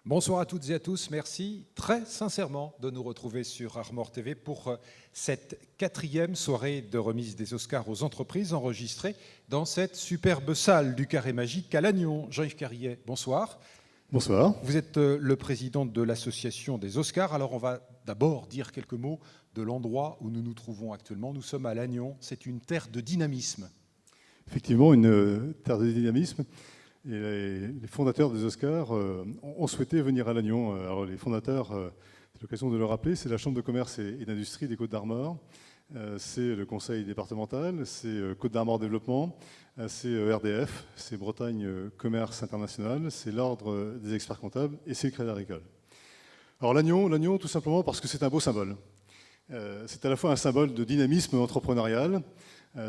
Bonsoir à toutes et à tous, merci très sincèrement de nous retrouver sur Armor TV pour cette 4e soirée de remise des Oscars aux entreprises enregistrée dans cette superbe salle du Carré Magique à Lannion. Jean-Yves Carrier, bonsoir. Bonsoir. Vous êtes le président de l'association des Oscars, alors on va d'abord dire quelques mots de l'endroit où nous nous trouvons actuellement. Nous sommes à Lannion, c'est une terre de dynamisme. Effectivement, une terre de dynamisme. Et les fondateurs des Oscars ont souhaité venir à Lannion. Alors les fondateurs, c'est l'occasion de le rappeler, c'est la Chambre de commerce et d'industrie des Côtes-d'Armor, c'est le conseil départemental, c'est Côtes-d'Armor Développement, c'est RDF, c'est Bretagne Commerce International, c'est l'Ordre des experts comptables et c'est le Crédit Agricole. Alors Lannion, tout simplement parce que c'est un beau symbole. C'est à la fois un symbole de dynamisme entrepreneurial,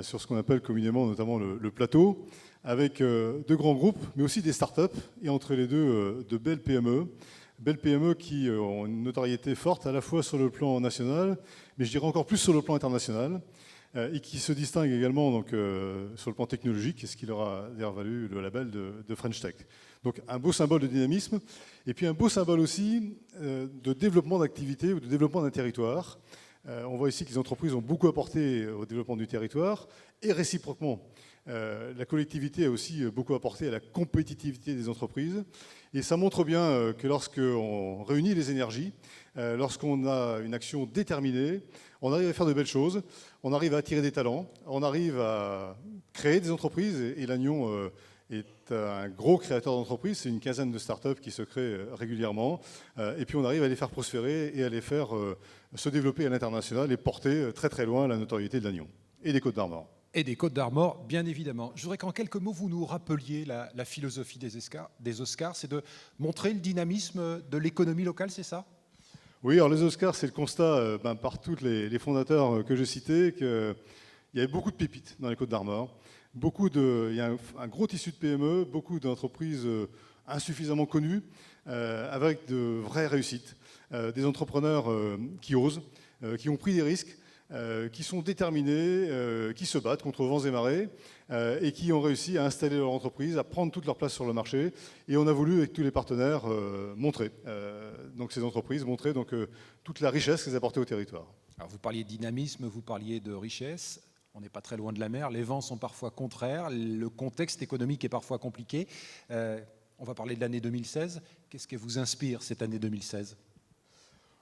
sur ce qu'on appelle communément notamment le plateau, avec de grands groupes, mais aussi des startups, et entre les deux, de belles PME qui ont une notoriété forte à la fois sur le plan national, mais je dirais encore plus sur le plan international, et qui se distinguent également donc, sur le plan technologique, ce qui leur a d'ailleurs valu le label de French Tech. Donc un beau symbole de dynamisme, et puis un beau symbole aussi de développement d'activités ou de développement d'un territoire. On voit ici que les entreprises ont beaucoup apporté au développement du territoire, et réciproquement, la collectivité a aussi beaucoup apporté à la compétitivité des entreprises. Et ça montre bien que lorsqu'on réunit les énergies, lorsqu'on a une action déterminée, on arrive à faire de belles choses, on arrive à attirer des talents, on arrive à créer des entreprises. Et Lannion est un gros créateur d'entreprises, c'est une quinzaine de startups qui se créent régulièrement. Et puis on arrive à les faire prospérer et à les faire se développer à l'international et porter très très loin la notoriété de Lannion et des Côtes-d'Armor. Et des Côtes-d'Armor, bien évidemment. Je voudrais qu'en quelques mots, vous nous rappeliez la philosophie des Oscars, c'est de montrer le dynamisme de l'économie locale, c'est ça? Oui, alors les Oscars, c'est le constat par tous les fondateurs que j'ai cités, qu'il y avait beaucoup de pépites dans les Côtes-d'Armor. Il y a un gros tissu de PME, beaucoup d'entreprises insuffisamment connues, avec de vraies réussites. Des entrepreneurs qui osent, qui ont pris des risques, qui sont déterminés, qui se battent contre vents et marées et qui ont réussi à installer leur entreprise, à prendre toute leur place sur le marché. Et on a voulu, avec tous les partenaires, montrer donc ces entreprises, montrer donc, toute la richesse qu'elles apportaient au territoire. Alors vous parliez de dynamisme, vous parliez de richesse. On n'est pas très loin de la mer, les vents sont parfois contraires, le contexte économique est parfois compliqué. On va parler de l'année 2016. Qu'est-ce qui vous inspire cette année 2016 ?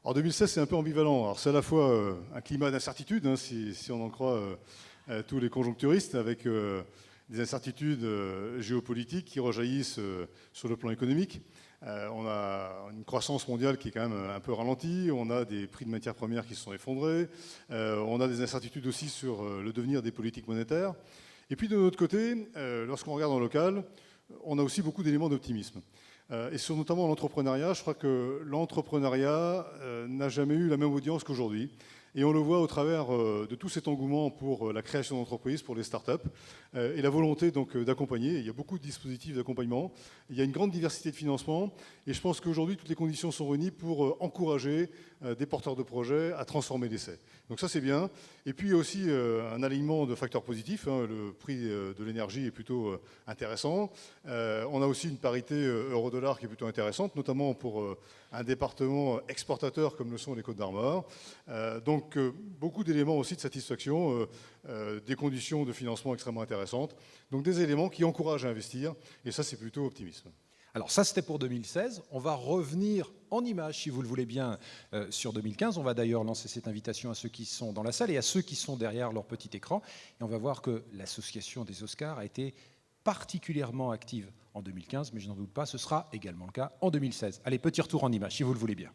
En 2016, c'est un peu ambivalent. Alors, c'est à la fois un climat d'incertitude, hein, si on en croit tous les conjoncturistes, avec des incertitudes géopolitiques qui rejaillissent sur le plan économique. On a une croissance mondiale qui est quand même un peu ralentie, on a des prix de matières premières qui se sont effondrés, on a des incertitudes aussi sur le devenir des politiques monétaires. Et puis de notre côté, lorsqu'on regarde en local, on a aussi beaucoup d'éléments d'optimisme. Et sur notamment l'entrepreneuriat, je crois que l'entrepreneuriat n'a jamais eu la même audience qu'aujourd'hui. Et on le voit au travers de tout cet engouement pour la création d'entreprises, pour les startups, et la volonté donc d'accompagner. Il y a beaucoup de dispositifs d'accompagnement, il y a une grande diversité de financement, et je pense qu'aujourd'hui, toutes les conditions sont réunies pour encourager des porteurs de projets à transformer l'essai. Donc ça, c'est bien. Et puis, il y a aussi un alignement de facteurs positifs. Hein. Le prix de l'énergie est plutôt intéressant. On a aussi une parité euro-dollar qui est plutôt intéressante, notamment pour un département exportateur comme le sont les Côtes-d'Armor. Donc, beaucoup d'éléments aussi de satisfaction, des conditions de financement extrêmement intéressantes. Donc, des éléments qui encouragent à investir. Et ça, c'est plutôt optimisme. Alors ça, c'était pour 2016. On va revenir en images, si vous le voulez bien, sur 2015. On va d'ailleurs lancer cette invitation à ceux qui sont dans la salle et à ceux qui sont derrière leur petit écran. Et on va voir que l'association des Oscars a été particulièrement active en 2015, mais je n'en doute pas, ce sera également le cas en 2016. Allez, petit retour en images, si vous le voulez bien.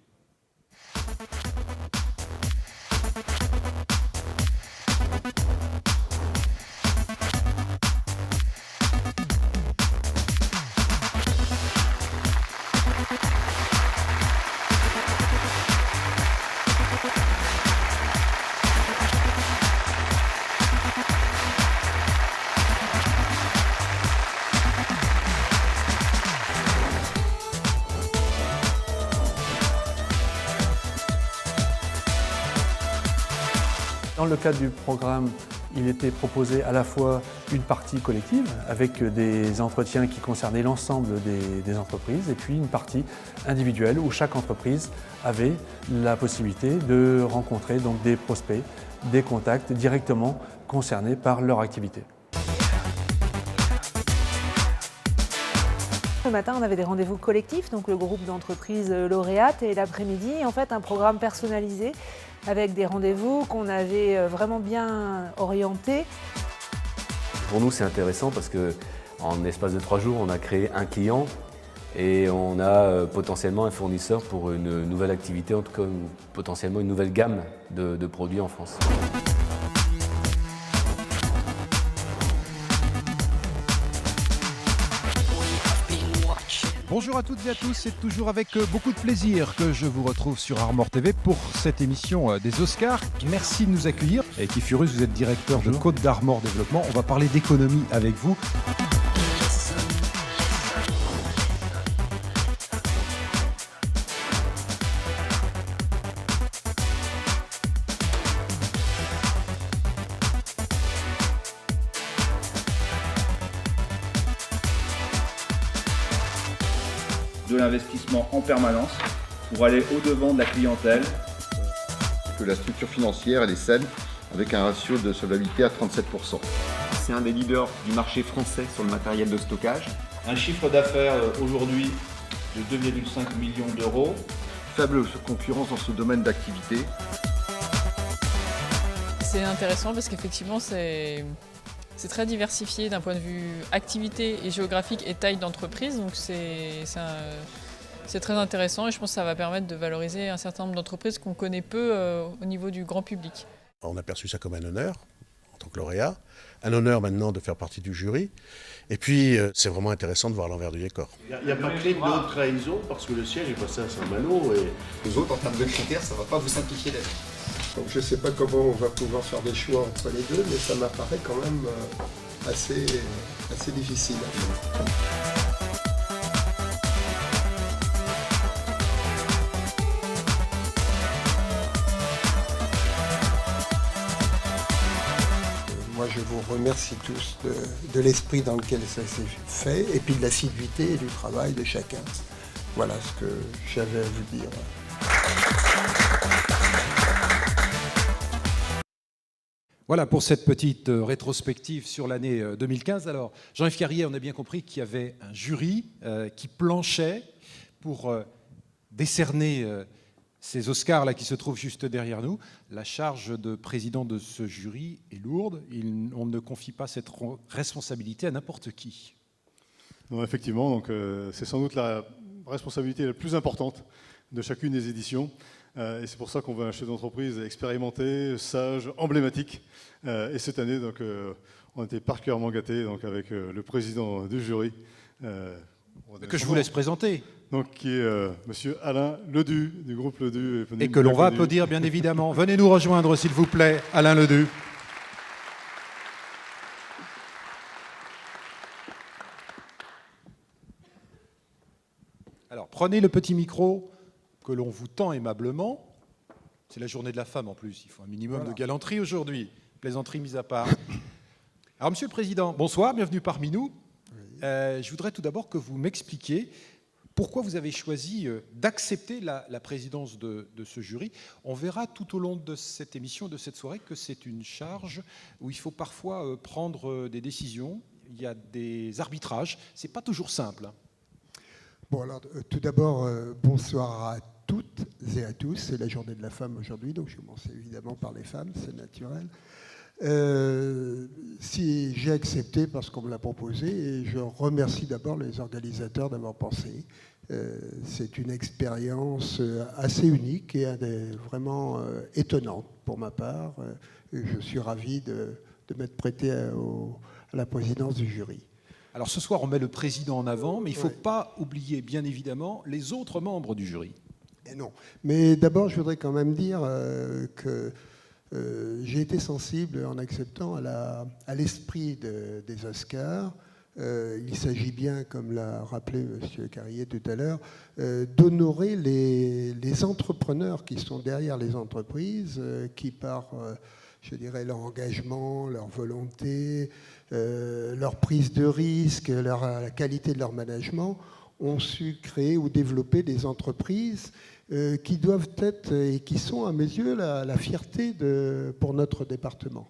Dans le cadre du programme il était proposé à la fois une partie collective avec des entretiens qui concernaient l'ensemble des entreprises et puis une partie individuelle où chaque entreprise avait la possibilité de rencontrer donc des prospects, des contacts directement concernés par leur activité. Le matin, on avait des rendez-vous collectifs, donc le groupe d'entreprises lauréates, et l'après-midi, en fait, un programme personnalisé avec des rendez-vous qu'on avait vraiment bien orientés. Pour nous, c'est intéressant parce qu'en espace de 3 jours, on a créé un client et on a potentiellement un fournisseur pour une nouvelle activité, en tout cas potentiellement une nouvelle gamme de produits en France. Bonjour à toutes et à tous, c'est toujours avec beaucoup de plaisir que je vous retrouve sur Armor TV pour cette émission des Oscars. Merci de nous accueillir. Et Keith Furus, vous êtes directeur de Côte d'Armor Développement. On va parler d'économie avec vous. De l'investissement en permanence pour aller au-devant de la clientèle. Que la structure financière elle est saine avec un ratio de solvabilité à 37%. C'est un des leaders du marché français sur le matériel de stockage. Un chiffre d'affaires aujourd'hui de 2,5 millions d'euros. Faible concurrence dans ce domaine d'activité. C'est intéressant parce qu'effectivement c'est très diversifié d'un point de vue activité et géographique et taille d'entreprise, donc c'est très intéressant et je pense que ça va permettre de valoriser un certain nombre d'entreprises qu'on connaît peu au niveau du grand public. On a perçu ça comme un honneur en tant que lauréat, un honneur maintenant de faire partie du jury, et puis c'est vraiment intéressant de voir l'envers du décor. Il n'y a pas clé de haute trahison parce que le siège est passé à Saint-Malo et les autres en termes de critères, ça ne va pas vous simplifier la vie. Donc je ne sais pas comment on va pouvoir faire des choix entre les deux, mais ça m'apparaît quand même assez difficile. Moi je vous remercie tous de l'esprit dans lequel ça s'est fait et puis de l'assiduité et du travail de chacun. Voilà ce que j'avais à vous dire. Voilà pour cette petite rétrospective sur l'année 2015. Alors, Jean-Yves Carrier, on a bien compris qu'il y avait un jury qui planchait pour décerner ces Oscars-là qui se trouvent juste derrière nous. La charge de président de ce jury est lourde. On ne confie pas cette responsabilité à n'importe qui. Non, effectivement, donc, c'est sans doute la responsabilité la plus importante de chacune des éditions. Et c'est pour ça qu'on veut un chef d'entreprise expérimenté, sage, emblématique. Et cette année, donc, on était particulièrement gâtés donc, avec le président du jury. Que je vous laisse présenter. Donc, qui est Monsieur Alain Ledu, du groupe Ledu. Et que l'on va applaudir, bien évidemment. Venez nous rejoindre, s'il vous plaît, Alain Ledu. Alors, prenez le petit micro que l'on vous tend aimablement. C'est la journée de la femme en plus, il faut un minimum de galanterie aujourd'hui, plaisanterie mise à part. Alors Monsieur le Président, bonsoir, bienvenue parmi nous. Je voudrais tout d'abord que vous m'expliquiez pourquoi vous avez choisi d'accepter la présidence de ce jury. On verra tout au long de cette émission, de cette soirée, que c'est une charge où il faut parfois prendre des décisions, il y a des arbitrages, c'est pas toujours simple. Bon alors, tout d'abord, bonsoir à toutes et à tous. C'est la journée de la femme aujourd'hui, donc je commence évidemment par les femmes, c'est naturel. Si j'ai accepté parce qu'on me l'a proposé, et je remercie d'abord les organisateurs d'avoir pensé. C'est une expérience assez unique et vraiment étonnante pour ma part. Et je suis ravi de m'être prêté à la présidence du jury. Alors ce soir, on met le président en avant, mais il ne faut pas oublier, bien évidemment, les autres membres du jury. Et non. Mais d'abord, je voudrais quand même dire que j'ai été sensible en acceptant à l'esprit des Oscars. Il s'agit bien, comme l'a rappelé M. Carrier tout à l'heure, d'honorer les entrepreneurs qui sont derrière les entreprises, qui par je dirais, leur engagement, leur volonté, leur prise de risque, la qualité de leur management, ont su créer ou développer des entreprises qui doivent être et qui sont à mes yeux la fierté pour notre département.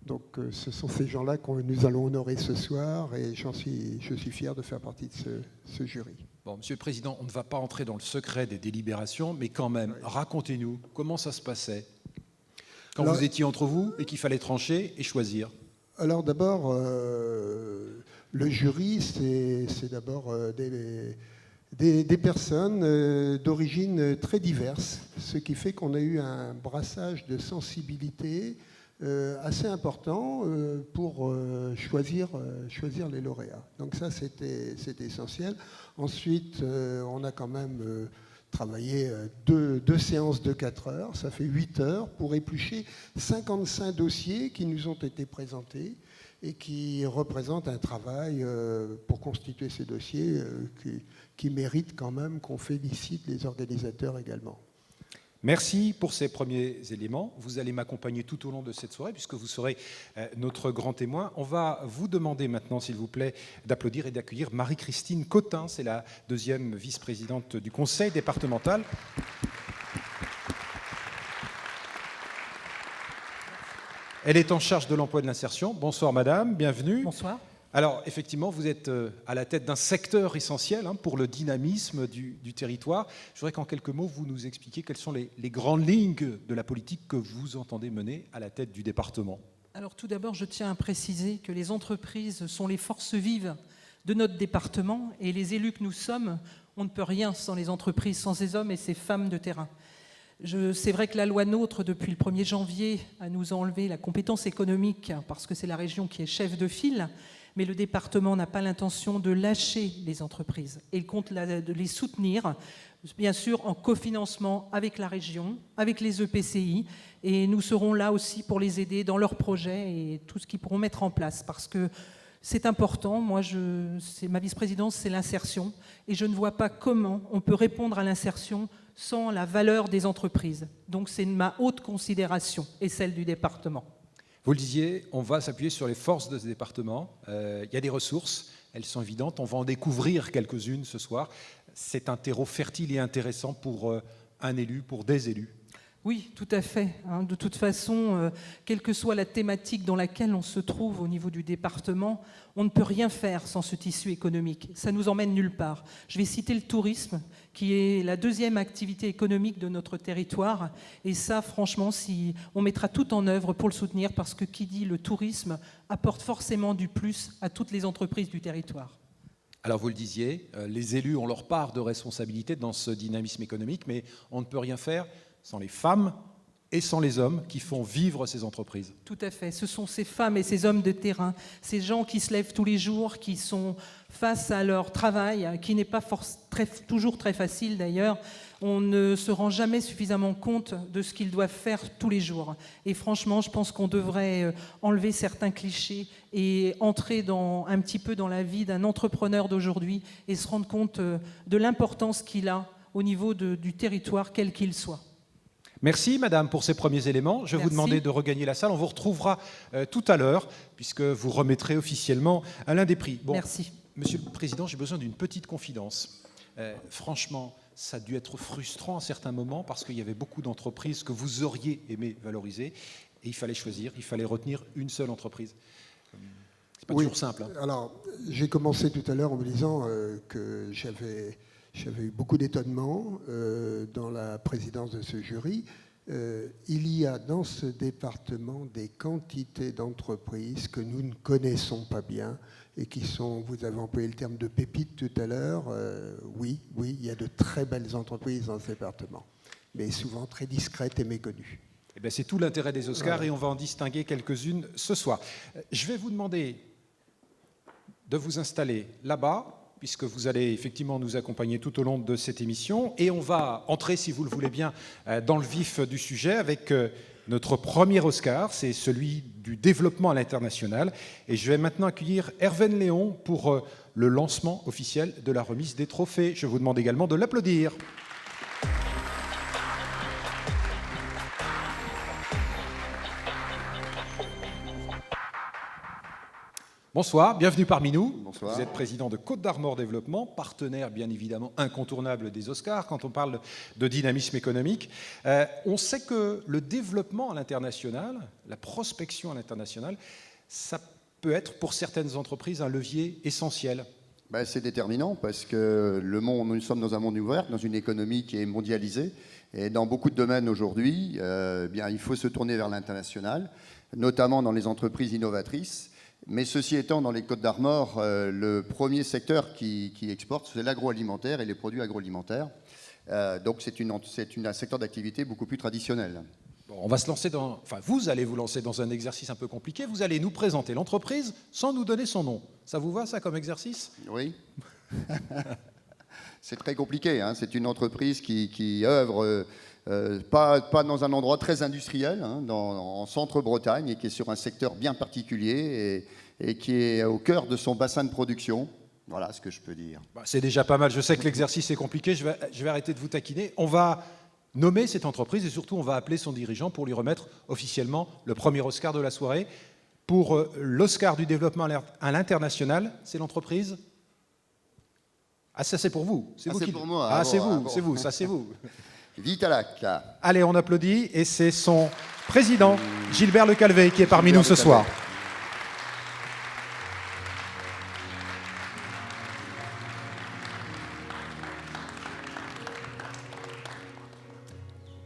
Donc ce sont ces gens-là que nous allons honorer ce soir et je suis fier de faire partie de ce jury. Bon, Monsieur le Président, on ne va pas entrer dans le secret des délibérations, mais quand même, racontez-nous comment ça se passait quand vous étiez entre vous et qu'il fallait trancher et choisir. Alors d'abord, le jury, c'est d'abord des personnes d'origine très diverses, ce qui fait qu'on a eu un brassage de sensibilité assez important pour choisir les lauréats. Donc ça, c'était essentiel. Ensuite, on a quand même travaillé deux séances de 4 heures, ça fait 8 heures, pour éplucher 55 dossiers qui nous ont été présentés et qui représentent un travail pour constituer ces dossiers qui mérite quand même qu'on félicite les organisateurs également. Merci pour ces premiers éléments. Vous allez m'accompagner tout au long de cette soirée puisque vous serez notre grand témoin. On va vous demander maintenant, s'il vous plaît, d'applaudir et d'accueillir Marie-Christine Cotin. C'est la 2e vice-présidente du conseil départemental. Elle est en charge de l'emploi et de l'insertion. Bonsoir madame, bienvenue. Bonsoir. Alors, effectivement, vous êtes à la tête d'un secteur essentiel pour le dynamisme du territoire. Je voudrais qu'en quelques mots, vous nous expliquiez quelles sont les grandes lignes de la politique que vous entendez mener à la tête du département. Alors, tout d'abord, je tiens à préciser que les entreprises sont les forces vives de notre département et les élus que nous sommes, on ne peut rien sans les entreprises, sans ces hommes et ces femmes de terrain. C'est vrai que la loi NOTRe, depuis le 1er janvier, nous a enlevé la compétence économique parce que c'est la région qui est chef de file. Mais le département n'a pas l'intention de lâcher les entreprises. Il compte de les soutenir, bien sûr en cofinancement avec la région, avec les EPCI, et nous serons là aussi pour les aider dans leurs projets et tout ce qu'ils pourront mettre en place, parce que c'est important. Moi, ma vice-présidence, c'est l'insertion, et je ne vois pas comment on peut répondre à l'insertion sans la valeur des entreprises. Donc c'est ma haute considération et celle du département. Vous le disiez, on va s'appuyer sur les forces de ce département. Il y a des ressources, elles sont évidentes. On va en découvrir quelques-unes ce soir. C'est un terreau fertile et intéressant pour un élu, pour des élus. Oui, tout à fait. De toute façon, quelle que soit la thématique dans laquelle on se trouve au niveau du département, on ne peut rien faire sans ce tissu économique. Ça nous emmène nulle part. Je vais citer le tourisme, qui est la 2e activité économique de notre territoire. Et ça, franchement, on mettra tout en œuvre pour le soutenir, parce que qui dit le tourisme apporte forcément du plus à toutes les entreprises du territoire. Alors vous le disiez, les élus ont leur part de responsabilité dans ce dynamisme économique, mais on ne peut rien faire sans les femmes et sans les hommes qui font vivre ces entreprises. Tout à fait. Ce sont ces femmes et ces hommes de terrain, ces gens qui se lèvent tous les jours, qui sont face à leur travail, qui n'est pas toujours très facile d'ailleurs. On ne se rend jamais suffisamment compte de ce qu'ils doivent faire tous les jours. Et franchement, je pense qu'on devrait enlever certains clichés et entrer un petit peu dans la vie d'un entrepreneur d'aujourd'hui et se rendre compte de l'importance qu'il a au niveau du territoire, quel qu'il soit. Merci Madame pour ces premiers éléments. Je vais vous demander de regagner la salle. On vous retrouvera tout à l'heure puisque vous remettrez officiellement l'un des prix. Bon, merci. Monsieur le Président, j'ai besoin d'une petite confidence. Franchement, ça a dû être frustrant à certains moments parce qu'il y avait beaucoup d'entreprises que vous auriez aimé valoriser et il fallait choisir, il fallait retenir une seule entreprise. C'est pas toujours simple. Alors, j'ai commencé tout à l'heure en me disant que j'avais eu beaucoup d'étonnement dans la présidence de ce jury. Il y a dans ce département des quantités d'entreprises que nous ne connaissons pas bien et qui sont, vous avez employé le terme de pépites tout à l'heure, oui, il y a de très belles entreprises dans ce département, mais souvent très discrètes et méconnues. Eh bien, c'est tout l'intérêt des Oscars et on va en distinguer quelques-unes ce soir. Je vais vous demander de vous installer là-bas, puisque vous allez effectivement nous accompagner tout au long de cette émission. Et on va entrer, si vous le voulez bien, dans le vif du sujet avec notre premier Oscar, c'est celui du développement à l'international. Et je vais maintenant accueillir Hervène Léon pour le lancement officiel de la remise des trophées. Je vous demande également de l'applaudir. Bonsoir, bienvenue parmi nous. Bonsoir. Vous êtes président de Côte d'Armor Développement, partenaire bien évidemment incontournable des Oscars quand on parle de dynamisme économique. On sait que le développement à l'international, la prospection à l'international, ça peut être pour certaines entreprises un levier essentiel. C'est déterminant parce que nous sommes dans un monde ouvert, dans une économie qui est mondialisée. Et dans beaucoup de domaines aujourd'hui, il faut se tourner vers l'international, notamment dans les entreprises innovatrices. Mais ceci étant, dans les Côtes d'Armor, le premier secteur qui exporte, c'est l'agroalimentaire et les produits agroalimentaires. Donc c'est un secteur d'activité beaucoup plus traditionnel. Bon, on va se lancer vous allez vous lancer dans un exercice un peu compliqué. Vous allez nous présenter l'entreprise sans nous donner son nom. Ça vous va, ça, comme exercice? Oui. C'est très compliqué. Hein. C'est une entreprise qui œuvre pas dans un endroit très industriel, en centre-Bretagne, et qui est sur un secteur bien particulier et qui est au cœur de son bassin de production. Voilà ce que je peux dire. C'est déjà pas mal. Je sais que l'exercice est compliqué. Je vais arrêter de vous taquiner. On va nommer cette entreprise et surtout on va appeler son dirigeant pour lui remettre officiellement le premier Oscar de la soirée. Pour l'Oscar du développement à l'international, c'est l'entreprise. Ah, ça c'est pour vous. C'est pour moi. Ah, c'est vous, ça c'est vous. Vitalac. Allez, on applaudit et c'est son président, Gilbert Le Calvet, qui est parmi nous ce soir.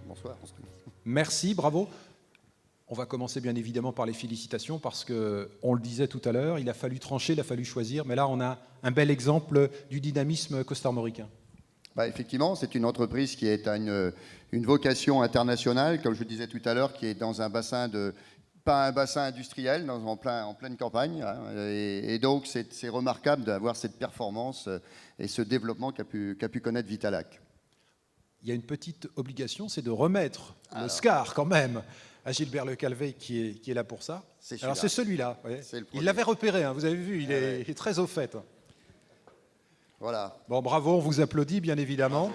Bonsoir. Merci, bravo. On va commencer bien évidemment par les félicitations parce qu'on le disait tout à l'heure, il a fallu trancher, il a fallu choisir, mais là on a un bel exemple du dynamisme costarmoricain. Effectivement, c'est une entreprise qui est à une vocation internationale, comme je le disais tout à l'heure, qui est dans un bassin pas un bassin industriel, en pleine campagne. Et donc c'est remarquable d'avoir cette performance et ce développement qu'a pu connaître Vitalac. Il y a une petite obligation, c'est de remettre l'Oscar quand même à Gilbert Le Calvet qui est là pour ça. Alors c'est celui-là. Ouais. Il l'avait repéré, vous avez vu, il est très au fait. Voilà. Bon, bravo, on vous applaudit bien évidemment.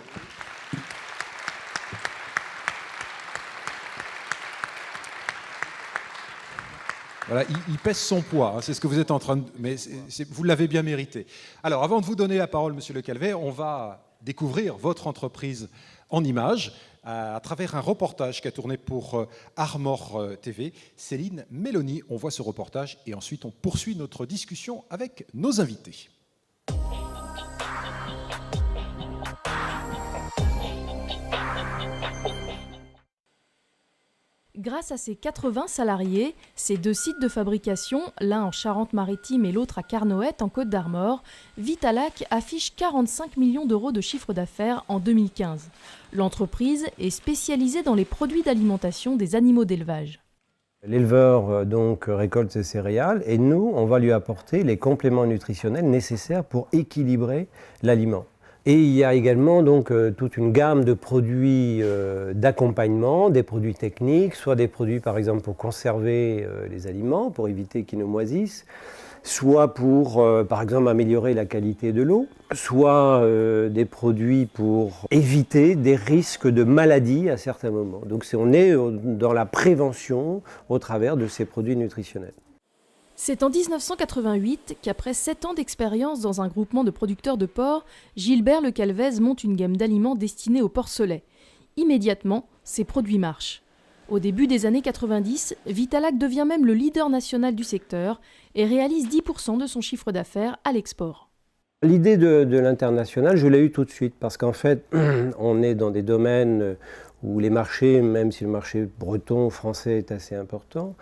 Voilà, il pèse son poids, c'est ce que vous êtes en train de... Mais vous l'avez bien mérité. Alors, avant de vous donner la parole, Monsieur Le Calvet, on va découvrir votre entreprise en images à travers un reportage qui a tourné pour Armor TV. Céline Mélanie, on voit ce reportage et ensuite on poursuit notre discussion avec nos invités. Grâce à ses 80 salariés, ses 2 sites de fabrication, l'un en Charente-Maritime et l'autre à Carnoët en Côte d'Armor, Vitalac affiche 45 millions d'euros de chiffre d'affaires en 2015. L'entreprise est spécialisée dans les produits d'alimentation des animaux d'élevage. L'éleveur donc récolte ses céréales et nous, on va lui apporter les compléments nutritionnels nécessaires pour équilibrer l'aliment. Et il y a également donc toute une gamme de produits d'accompagnement, des produits techniques, soit des produits par exemple pour conserver les aliments, pour éviter qu'ils ne moisissent, soit pour par exemple améliorer la qualité de l'eau, soit des produits pour éviter des risques de maladies à certains moments. Donc on est dans la prévention au travers de ces produits nutritionnels. C'est en 1988 qu'après 7 ans d'expérience dans un groupement de producteurs de porc, Gilbert Le Calvez monte une gamme d'aliments destinés aux porcelets. Immédiatement, ces produits marchent. Au début des années 90, Vitalac devient même le leader national du secteur et réalise 10% de son chiffre d'affaires à l'export. L'idée de l'international, je l'ai eue tout de suite parce qu'en fait, on est dans des domaines où les marchés, même si le marché breton, français est assez important,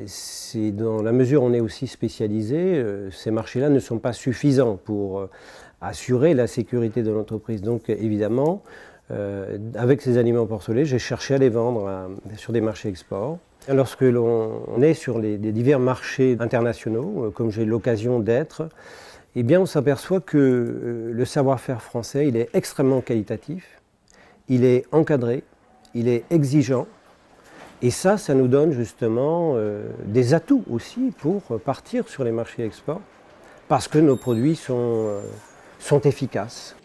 c'est dans la mesure où on est aussi spécialisé, ces marchés-là ne sont pas suffisants pour assurer la sécurité de l'entreprise. Donc évidemment, avec ces aliments porcelets, j'ai cherché à les vendre sur des marchés export. Lorsque l'on est sur les divers marchés internationaux, comme j'ai l'occasion d'être, eh bien on s'aperçoit que le savoir-faire français, il est extrêmement qualitatif, il est encadré, il est exigeant. Et ça nous donne justement des atouts aussi pour partir sur les marchés export, parce que nos produits sont efficaces.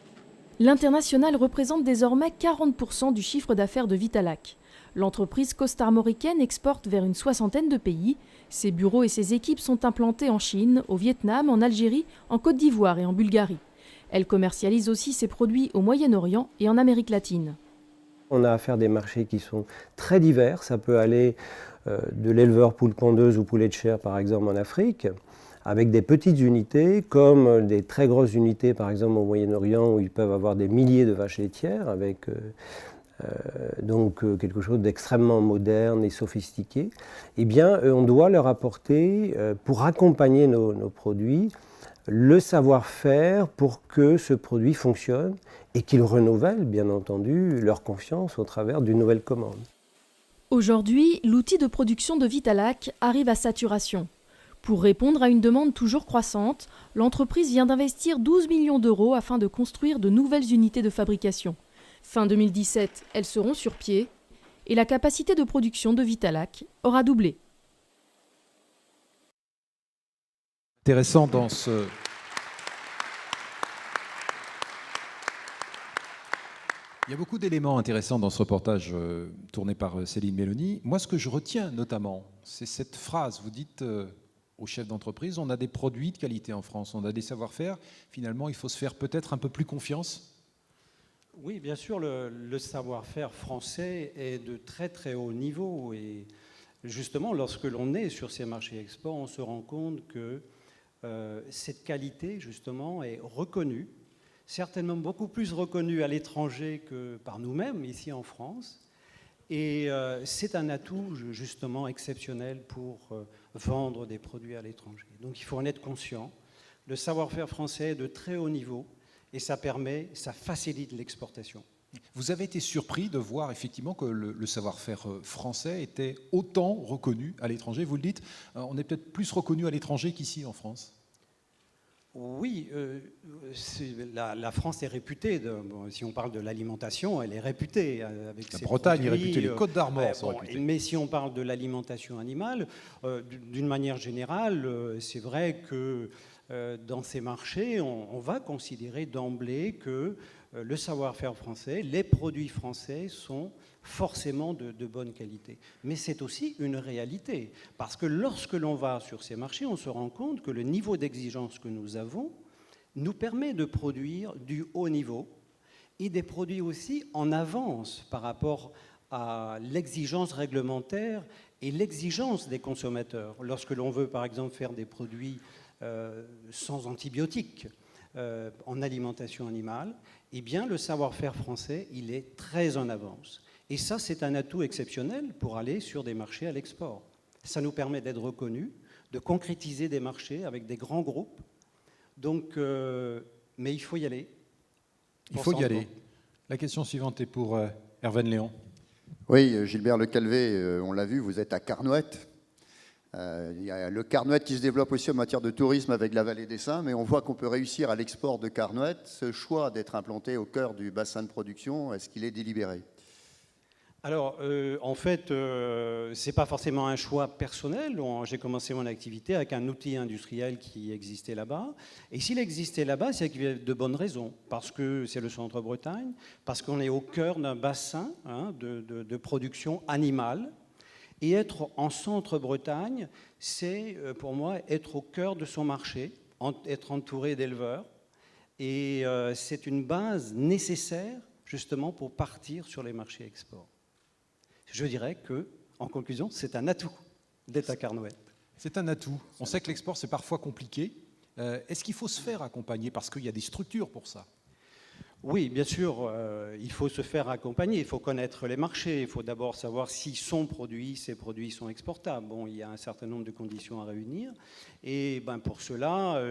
L'international représente désormais 40% du chiffre d'affaires de Vitalac. L'entreprise costarmoricaine exporte vers une soixantaine de pays. Ses bureaux et ses équipes sont implantés en Chine, au Vietnam, en Algérie, en Côte d'Ivoire et en Bulgarie. Elle commercialise aussi ses produits au Moyen-Orient et en Amérique latine. On a affaire à des marchés qui sont très divers. Ça peut aller de l'éleveur poule pondeuse ou poulet de chair, par exemple, en Afrique, avec des petites unités, comme des très grosses unités, par exemple, au Moyen-Orient, où ils peuvent avoir des milliers de vaches laitières, avec donc quelque chose d'extrêmement moderne et sophistiqué. Eh bien, on doit leur apporter, pour accompagner nos produits, le savoir-faire pour que ce produit fonctionne et qu'ils renouvellent, bien entendu, leur confiance au travers d'une nouvelle commande. Aujourd'hui, l'outil de production de Vitalac arrive à saturation. Pour répondre à une demande toujours croissante, l'entreprise vient d'investir 12 millions d'euros afin de construire de nouvelles unités de fabrication. Fin 2017, elles seront sur pied et la capacité de production de Vitalac aura doublé. Intéressant dans ce... Il y a beaucoup d'éléments intéressants dans ce reportage tourné par Céline Méloni. Moi, ce que je retiens notamment, c'est cette phrase. Vous dites aux chefs d'entreprise, on a des produits de qualité en France, on a des savoir-faire. Finalement, il faut se faire peut-être un peu plus confiance. Oui, bien sûr, le savoir-faire français est de très très haut niveau. Et justement, lorsque l'on est sur ces marchés export, on se rend compte que cette qualité, justement, est reconnue, certainement beaucoup plus reconnue à l'étranger que par nous-mêmes, ici en France. Et c'est un atout, justement, exceptionnel pour vendre des produits à l'étranger. Donc il faut en être conscient. Le savoir-faire français est de très haut niveau et ça facilite l'exportation. Vous avez été surpris de voir effectivement que le savoir-faire français était autant reconnu à l'étranger. Vous le dites, on est peut-être plus reconnu à l'étranger qu'ici en France. Oui, la France est réputée, si on parle de l'alimentation, elle est réputée. Avec la ses Bretagne produits, est réputée, les Côtes d'Armor sont réputées. Mais si on parle de l'alimentation animale, d'une manière générale, c'est vrai que dans ces marchés, on va considérer d'emblée que le savoir-faire français, les produits français sont forcément de bonne qualité. Mais c'est aussi une réalité, parce que lorsque l'on va sur ces marchés, on se rend compte que le niveau d'exigence que nous avons nous permet de produire du haut niveau et des produits aussi en avance par rapport à l'exigence réglementaire et l'exigence des consommateurs. Lorsque l'on veut, par exemple, faire des produits sans antibiotiques en alimentation animale, eh bien, le savoir-faire français, il est très en avance. Et ça, c'est un atout exceptionnel pour aller sur des marchés à l'export. Ça nous permet d'être reconnus, de concrétiser des marchés avec des grands groupes. Donc, mais il faut y aller. Il faut y aller. La question suivante est pour Hervé Léon. Oui, Gilbert Le Calvet, on l'a vu, vous êtes à Carnouët. Il y a le Carnouët qui se développe aussi en matière de tourisme avec la vallée des Saints, mais on voit qu'on peut réussir à l'export de Carnouët. Ce choix d'être implanté au cœur du bassin de production, est-ce qu'il est délibéré ? Alors, en fait, ce n'est pas forcément un choix personnel. J'ai commencé mon activité avec un outil industriel qui existait là-bas. Et s'il existait là-bas, c'est qu'il y avait de bonnes raisons. Parce que c'est le centre-Bretagne, parce qu'on est au cœur d'un bassin de production animale. Et être en centre-Bretagne, c'est pour moi être au cœur de son marché, être entouré d'éleveurs. Et c'est une base nécessaire, justement, pour partir sur les marchés export. Je dirais que, en conclusion, c'est un atout d'être à Carnouët. C'est un atout. On sait que l'export, c'est parfois compliqué. Est-ce qu'il faut se faire accompagner parce qu'il y a des structures pour ça ? Oui, bien sûr, il faut se faire accompagner, il faut connaître les marchés, il faut d'abord savoir si ces produits sont exportables. Bon, il y a un certain nombre de conditions à réunir et pour cela,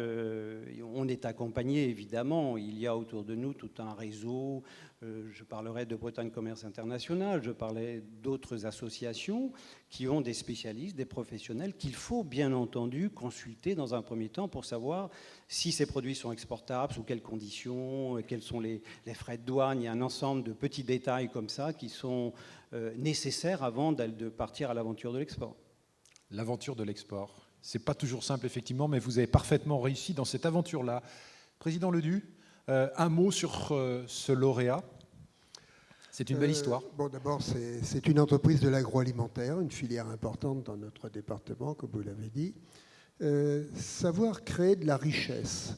on est accompagné évidemment. Il y a autour de nous tout un réseau, je parlerai de Bretagne Commerce International, je parlais d'autres associations qui ont des spécialistes, des professionnels qu'il faut bien entendu consulter dans un premier temps pour savoir si ces produits sont exportables, sous quelles conditions, quels sont les frais de douane. Il y a un ensemble de petits détails comme ça qui sont nécessaires avant de partir à l'aventure de l'export. L'aventure de l'export, c'est pas toujours simple effectivement, mais vous avez parfaitement réussi dans cette aventure-là. Président Ledu, un mot sur ce lauréat. C'est une belle histoire. Bon, d'abord, c'est une entreprise de l'agroalimentaire, une filière importante dans notre département, comme vous l'avez dit. Savoir créer de la richesse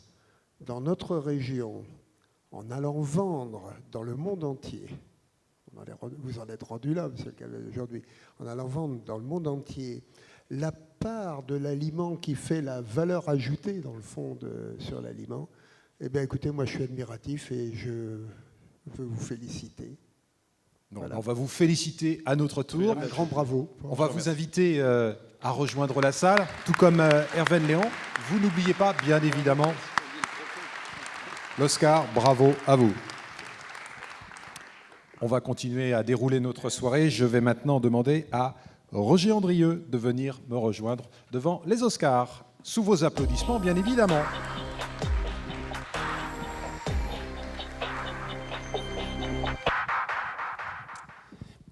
dans notre région en allant vendre dans le monde entier, vous en êtes rendu là, monsieur le Calvez, aujourd'hui, en allant vendre dans le monde entier la part de l'aliment qui fait la valeur ajoutée, dans le fond, sur l'aliment, eh bien, écoutez, moi, je suis admiratif et je veux vous féliciter. Voilà. On va vous féliciter à notre tour. Un grand bravo. On va vous inviter à rejoindre la salle, tout comme Hervé Léon. Vous n'oubliez pas, bien évidemment, l'Oscar. Bravo à vous. On va continuer à dérouler notre soirée. Je vais maintenant demander à Roger Andrieux de venir me rejoindre devant les Oscars. Sous vos applaudissements, bien évidemment.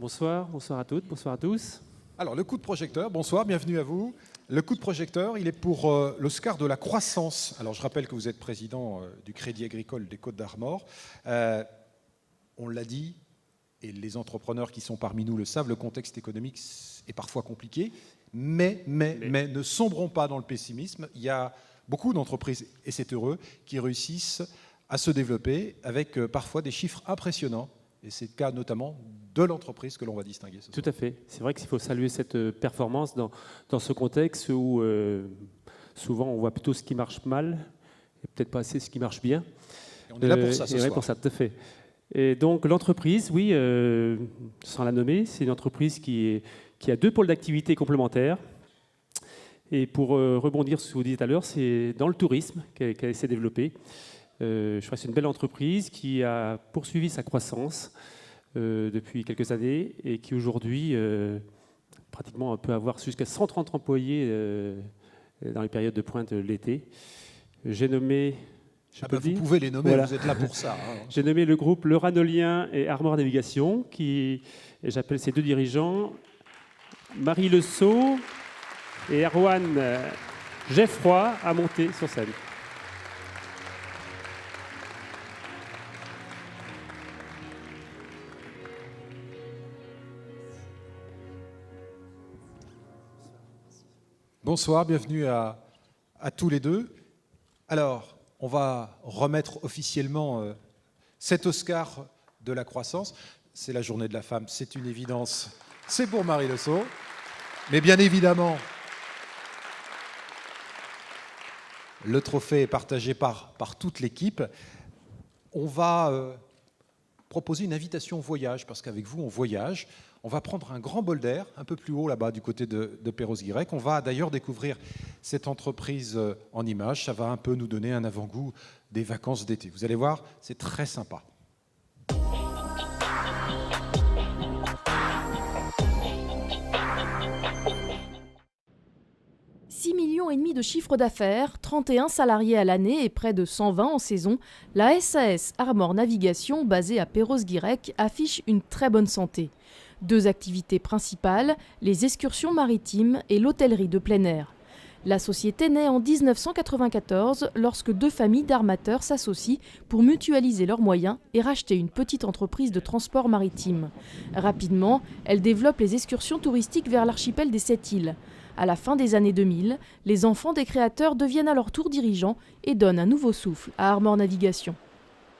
Bonsoir, bonsoir à toutes, bonsoir à tous. Alors, le coup de projecteur, bonsoir, bienvenue à vous. Le coup de projecteur, il est pour l'Oscar de la croissance. Alors, je rappelle que vous êtes président du Crédit Agricole des Côtes-d'Armor. On l'a dit, et les entrepreneurs qui sont parmi nous le savent, le contexte économique est parfois compliqué, mais ne sombrons pas dans le pessimisme. Il y a beaucoup d'entreprises, et c'est heureux, qui réussissent à se développer avec parfois des chiffres impressionnants. Et c'est le cas notamment de l'entreprise que l'on va distinguer ce soir. Tout à fait. C'est vrai qu'il faut saluer cette performance dans ce contexte où souvent on voit plutôt ce qui marche mal et peut-être pas assez ce qui marche bien. Et on est là pour ça ce soir. Pour ça, tout à fait. Et donc l'entreprise, oui, sans la nommer, c'est une entreprise qui a deux pôles d'activité complémentaires. Et pour rebondir sur ce que vous disiez tout à l'heure, c'est dans le tourisme qu'elle s'est développée. Je crois que c'est une belle entreprise qui a poursuivi sa croissance depuis quelques années et qui aujourd'hui pratiquement peut avoir jusqu'à 130 employés dans les périodes de pointe de l'été. J'ai nommé... vous pouvez les nommer, voilà. Vous êtes là pour ça. Hein. J'ai nommé le groupe Le Ranolien et Armor Navigation, et j'appelle ces deux dirigeants Marie Le Sceau et Erwan Geffroy à monter sur scène. Bonsoir, bienvenue à tous les deux. Alors, on va remettre officiellement cet Oscar de la croissance. C'est la journée de la femme, c'est une évidence. C'est pour Marie Le Sceau. Mais bien évidemment, le trophée est partagé par toute l'équipe. On va proposer une invitation au voyage, parce qu'avec vous, on voyage. On va prendre un grand bol d'air, un peu plus haut là-bas du côté de Perros-Guirec. On va d'ailleurs découvrir cette entreprise en images. Ça va un peu nous donner un avant-goût des vacances d'été. Vous allez voir, c'est très sympa. $6,5 millions de chiffre d'affaires, 31 salariés à l'année et près de 120 en saison, la SAS Armor Navigation, basée à Perros-Guirec, affiche une très bonne santé. Deux activités principales, les excursions maritimes et l'hôtellerie de plein air. La société naît en 1994 lorsque deux familles d'armateurs s'associent pour mutualiser leurs moyens et racheter une petite entreprise de transport maritime. Rapidement, elle développe les excursions touristiques vers l'archipel des 7 îles. À la fin des années 2000, les enfants des créateurs deviennent à leur tour dirigeants et donnent un nouveau souffle à Armor Navigation.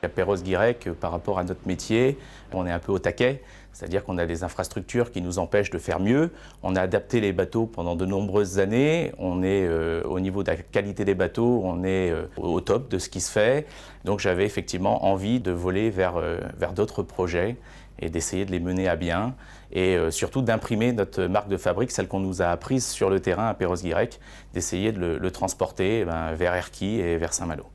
À Perros-Guirec, par rapport à notre métier, on est un peu au taquet, c'est-à-dire qu'on a des infrastructures qui nous empêchent de faire mieux. On a adapté les bateaux pendant de nombreuses années. On est au niveau de la qualité des bateaux, on est au top de ce qui se fait. Donc j'avais effectivement envie de voler vers d'autres projets et d'essayer de les mener à bien et surtout d'imprimer notre marque de fabrique, celle qu'on nous a apprise sur le terrain à Perros-Guirec, d'essayer de le transporter vers Erquy et vers Saint-Malo.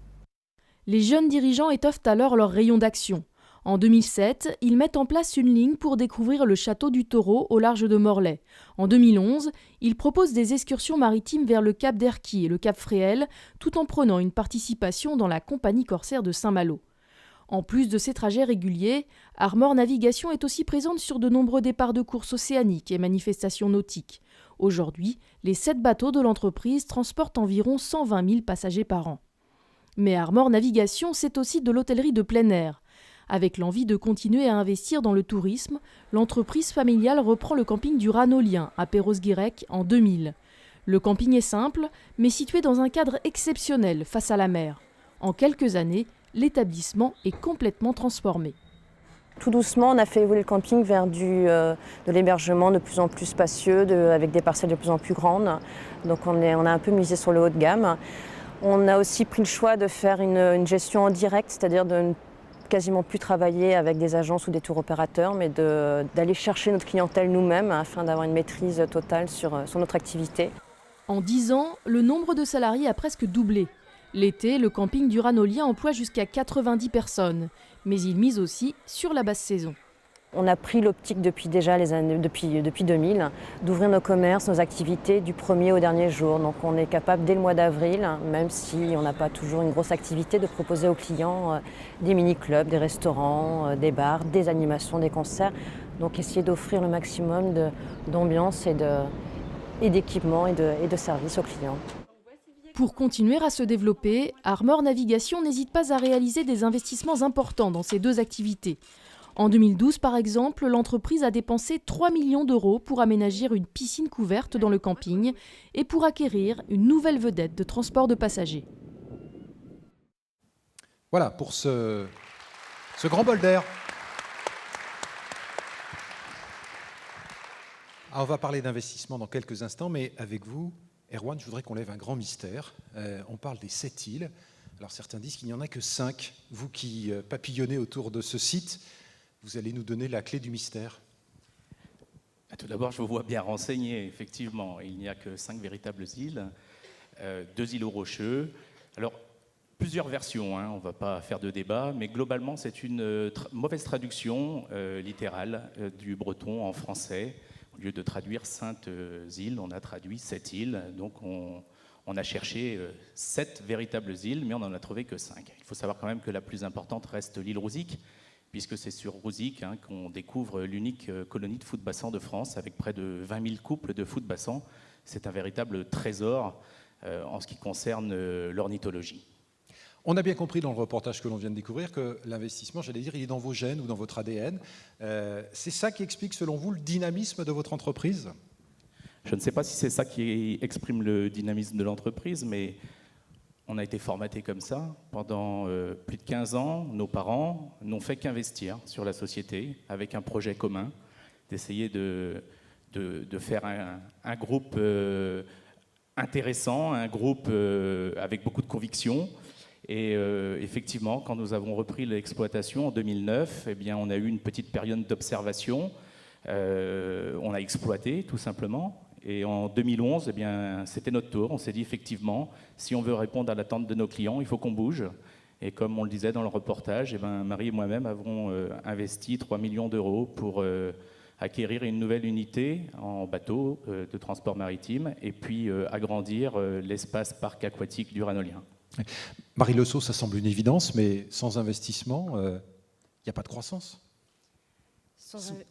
Les jeunes dirigeants étoffent alors leur rayon d'action. En 2007, ils mettent en place une ligne pour découvrir le château du Taureau au large de Morlaix. En 2011, ils proposent des excursions maritimes vers le cap d'Erquy et le cap Fréhel, tout en prenant une participation dans la compagnie corsaire de Saint-Malo. En plus de ces trajets réguliers, Armor Navigation est aussi présente sur de nombreux départs de courses océaniques et manifestations nautiques. Aujourd'hui, les 7 bateaux de l'entreprise transportent environ 120 000 passagers par an. Mais Armor Navigation, c'est aussi de l'hôtellerie de plein air. Avec l'envie de continuer à investir dans le tourisme, l'entreprise familiale reprend le camping du Ranolien à Perros-Guirec en 2000. Le camping est simple, mais situé dans un cadre exceptionnel face à la mer. En quelques années, l'établissement est complètement transformé. Tout doucement, on a fait évoluer le camping vers de l'hébergement de plus en plus spacieux, avec des parcelles de plus en plus grandes. Donc on a un peu misé sur le haut de gamme. On a aussi pris le choix de faire une gestion en direct, c'est-à-dire de ne quasiment plus travailler avec des agences ou des tours opérateurs, mais d'aller chercher notre clientèle nous-mêmes afin d'avoir une maîtrise totale sur notre activité. En 10 ans, le nombre de salariés a presque doublé. L'été, le camping du Ranolien emploie jusqu'à 90 personnes, mais il mise aussi sur la basse saison. On a pris l'optique depuis 2000 d'ouvrir nos commerces, nos activités du premier au dernier jour. Donc on est capable dès le mois d'avril, même si on n'a pas toujours une grosse activité, de proposer aux clients des mini-clubs, des restaurants, des bars, des animations, des concerts. Donc essayer d'offrir le maximum d'ambiance et d'équipements et de services aux clients. Pour continuer à se développer, Armor Navigation n'hésite pas à réaliser des investissements importants dans ces deux activités. En 2012, par exemple, l'entreprise a dépensé 3 millions d'euros pour aménager une piscine couverte dans le camping et pour acquérir une nouvelle vedette de transport de passagers. Voilà pour ce grand bol d'air. On va parler d'investissement dans quelques instants, mais avec vous, Erwan, je voudrais qu'on lève un grand mystère. On parle des 7 îles. Alors certains disent qu'il n'y en a que 5. Vous qui papillonnez autour de ce site, vous allez nous donner la clé du mystère. Tout d'abord, je vous vois bien renseigné, effectivement. Il n'y a que 5 véritables îles, 2 îlots rocheux. Alors, plusieurs versions, on ne va pas faire de débat, mais globalement, c'est une mauvaise traduction littérale du breton en français. Au lieu de traduire 5 îles, on a traduit 7 îles. Donc on a cherché 7 véritables îles, mais on n'en a trouvé que 5. Il faut savoir quand même que la plus importante reste l'île Rouzic, puisque c'est sur Rouzic qu'on découvre l'unique colonie de foot-bassin de France, avec près de 20 000 couples de foot-bassin. C'est un véritable trésor en ce qui concerne l'ornithologie. On a bien compris dans le reportage que l'on vient de découvrir que l'investissement, j'allais dire, il est dans vos gènes ou dans votre ADN. C'est ça qui explique, selon vous, le dynamisme de votre entreprise ? Je ne sais pas si c'est ça qui exprime le dynamisme de l'entreprise, mais on a été formaté comme ça. Pendant plus de 15 ans, nos parents n'ont fait qu'investir sur la société avec un projet commun, d'essayer de faire un groupe intéressant, un groupe avec beaucoup de conviction. Et effectivement, quand nous avons repris l'exploitation en 2009, eh bien, on a eu une petite période d'observation. On a exploité, tout simplement. Et en 2011, eh bien, c'était notre tour. On s'est dit, effectivement, si on veut répondre à l'attente de nos clients, il faut qu'on bouge. Et comme on le disait dans le reportage, eh bien, Marie et moi-même avons investi 3 millions d'euros pour acquérir une nouvelle unité en bateau de transport maritime et puis agrandir l'espace parc aquatique du Ranolien. Marie Le Sceau, ça semble une évidence, mais sans investissement, il n'y a pas de croissance.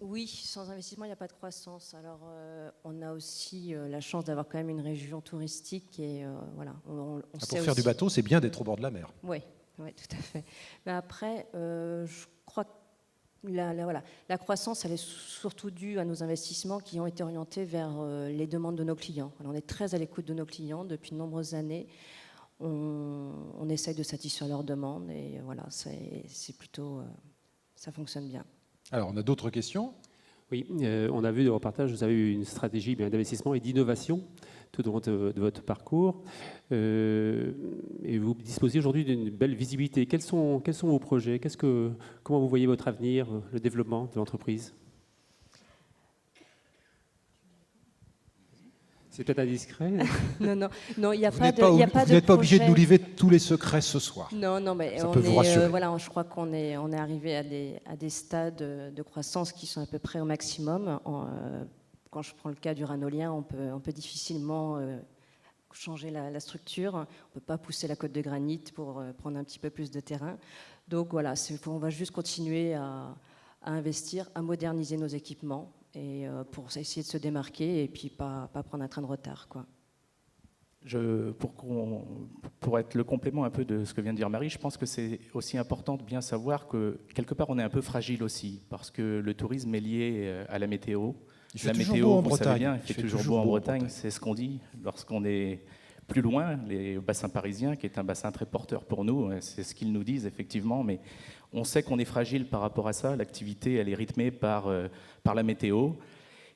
Oui, sans investissement, il n'y a pas de croissance. Alors, on a aussi la chance d'avoir quand même une région touristique. Et, voilà, pour faire du bateau, c'est bien d'être au bord de la mer. Oui, tout à fait. Mais après, je crois que la croissance, elle est surtout due à nos investissements qui ont été orientés vers les demandes de nos clients. Alors, on est très à l'écoute de nos clients depuis de nombreuses années. On essaye de satisfaire leurs demandes et voilà, c'est plutôt, ça fonctionne bien. Alors, on a d'autres questions ? Oui, on a vu dans le reportage, vous avez eu une stratégie d'investissement et d'innovation tout au long de votre parcours. Et vous disposez aujourd'hui d'une belle visibilité. Quels sont vos projets ? Comment vous voyez votre avenir, le développement de l'entreprise ? C'est peut-être indiscret. Non, il n'y a pas de. Vous n'êtes pas obligé de nous livrer tous les secrets ce soir. Non, mais ça peut vous rassurer. Je crois qu'on est arrivé à des stades de croissance qui sont à peu près au maximum. Quand je prends le cas du Ranolien, on peut difficilement changer la structure. On ne peut pas pousser la côte de granit pour prendre un petit peu plus de terrain. Donc voilà, on va juste continuer à investir, à moderniser nos équipements. Et pour essayer de se démarquer et puis pas prendre un train de retard, quoi. Pour être le complément un peu de ce que vient de dire Marie, je pense que c'est aussi important de bien savoir que quelque part on est un peu fragile aussi, parce que le tourisme est lié à la météo. Il fait La toujours météo, beau en vous savez Bretagne. bien, il fait toujours beau en Bretagne, c'est ce qu'on dit lorsqu'on est plus loin, les bassins parisiens, qui est un bassin très porteur pour nous, c'est ce qu'ils nous disent effectivement, mais on sait qu'on est fragile par rapport à ça, l'activité elle est rythmée par la météo.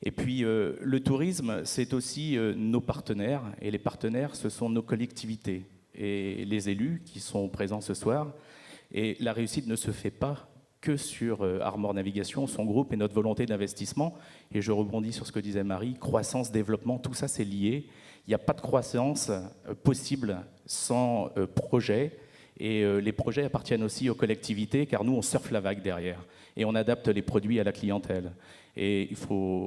Et puis le tourisme, c'est aussi nos partenaires, et les partenaires, ce sont nos collectivités et les élus qui sont présents ce soir. Et la réussite ne se fait pas que sur Armor Navigation, son groupe et notre volonté d'investissement. Et je rebondis sur ce que disait Marie, croissance, développement, tout ça c'est lié. Il n'y a pas de croissance possible sans projet. Et les projets appartiennent aussi aux collectivités, car nous, on surfe la vague derrière. Et on adapte les produits à la clientèle. Et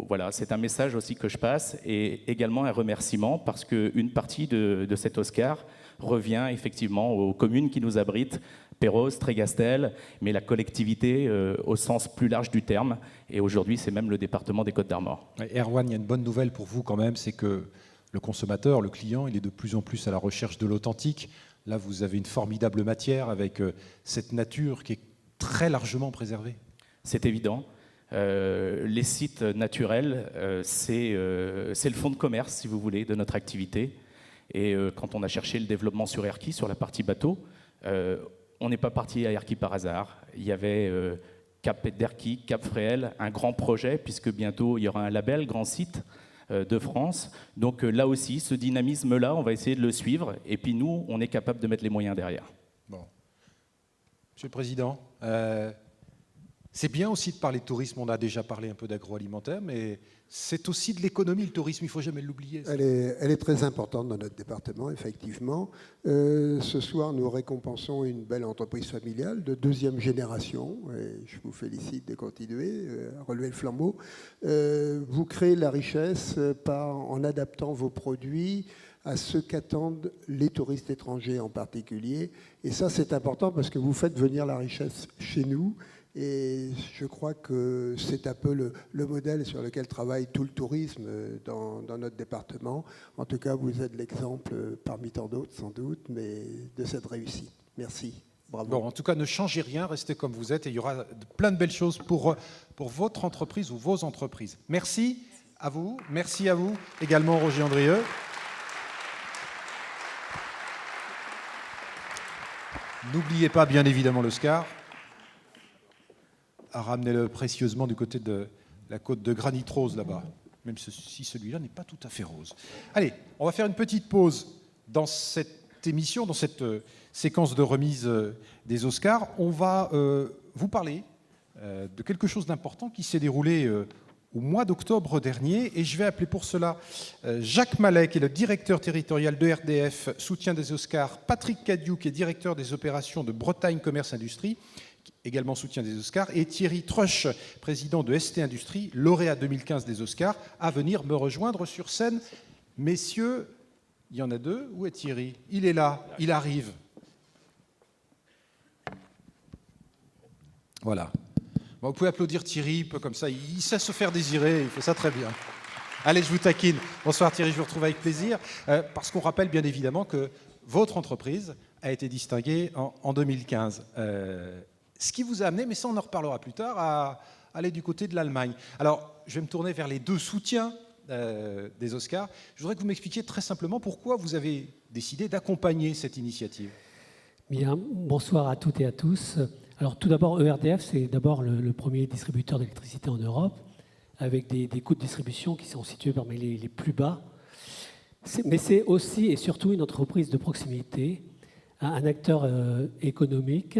voilà, c'est un message aussi que je passe, et également un remerciement, parce qu'une partie de cet Oscar revient effectivement aux communes qui nous abritent, Perros, Trégastel, mais la collectivité au sens plus large du terme. Et aujourd'hui, c'est même le département des Côtes-d'Armor. Erwan, il y a une bonne nouvelle pour vous quand même, c'est que le consommateur, le client, il est de plus en plus à la recherche de l'authentique. Là, vous avez une formidable matière avec cette nature qui est très largement préservée. C'est évident. Les sites naturels, c'est le fonds de commerce, si vous voulez, de notre activité. Et quand on a cherché le développement sur Erquy, sur la partie bateau, on n'est pas parti à Erquy par hasard. Il y avait Cap d'Erquy, Cap Fréhel, un grand projet, puisque bientôt il y aura un label Grand Site de France. Donc là aussi, ce dynamisme-là, on va essayer de le suivre. Et puis nous, on est capable de mettre les moyens derrière. Bon. Monsieur le Président, c'est bien aussi de parler de tourisme. On a déjà parlé un peu d'agroalimentaire, mais c'est aussi de l'économie, le tourisme. Il ne faut jamais l'oublier. Elle est très importante dans notre département, effectivement. Ce soir, nous récompensons une belle entreprise familiale de deuxième génération. Et je vous félicite de continuer à relever le flambeau. Vous créez la richesse en adaptant vos produits à ce qu'attendent les touristes étrangers en particulier. Et ça, c'est important parce que vous faites venir la richesse chez nous. Et je crois que c'est un peu le modèle sur lequel travaille tout le tourisme dans notre département. En tout cas, vous êtes l'exemple, parmi tant d'autres sans doute, mais de cette réussite. Merci. Bravo. Bon, en tout cas, ne changez rien, restez comme vous êtes et il y aura plein de belles choses pour votre entreprise ou vos entreprises. Merci à vous également Roger Andrieux. N'oubliez pas, bien évidemment, l'Oscar. Ramenez-le précieusement du côté de la côte de granit rose là-bas, même si celui-là n'est pas tout à fait rose. Allez, on va faire une petite pause dans cette émission, dans cette séquence de remise des Oscars. On va vous parler de quelque chose d'important qui s'est déroulé au mois d'octobre dernier, et je vais appeler pour cela Jacques Mallet, qui est le directeur territorial de RDF, soutien des Oscars, Patrick Cadiou, qui est directeur des opérations de Bretagne Commerce Industrie, également soutien des Oscars, et Thierry Truch, président de ST Industrie, lauréat 2015 des Oscars, à venir me rejoindre sur scène. Messieurs, il y en a deux. Où est Thierry? Il est là, il arrive. Voilà. Bon, vous pouvez applaudir Thierry, un peu comme ça. Il sait se faire désirer, il fait ça très bien. Allez, je vous taquine. Bonsoir Thierry, je vous retrouve avec plaisir. Parce qu'on rappelle bien évidemment que votre entreprise a été distinguée en 2015. Ce qui vous a amené, mais ça on en reparlera plus tard, à aller du côté de l'Allemagne. Alors, je vais me tourner vers les deux soutiens des Oscars. Je voudrais que vous m'expliquiez très simplement pourquoi vous avez décidé d'accompagner cette initiative. Bien, bonsoir à toutes et à tous. Alors tout d'abord, ERDF, c'est d'abord le premier distributeur d'électricité en Europe, avec des coûts de distribution qui sont situés parmi les plus bas. Mais c'est aussi et surtout une entreprise de proximité, un acteur économique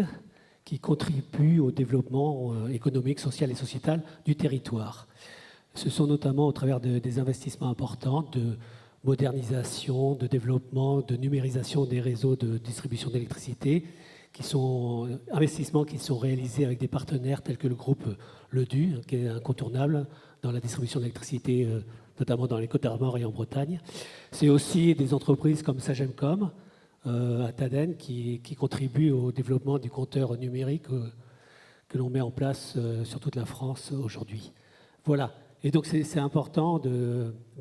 qui contribuent au développement économique, social et sociétal du territoire. Ce sont notamment au travers des investissements importants de modernisation, de développement, de numérisation des réseaux de distribution d'électricité, investissements qui sont réalisés avec des partenaires tels que le groupe Ledu, qui est incontournable dans la distribution d'électricité, notamment dans les Côtes-d'Armor et en Bretagne. C'est aussi des entreprises comme Sagemcom, à Tadden, qui contribue au développement du compteur numérique que l'on met en place sur toute la France aujourd'hui. Voilà. Et donc c'est important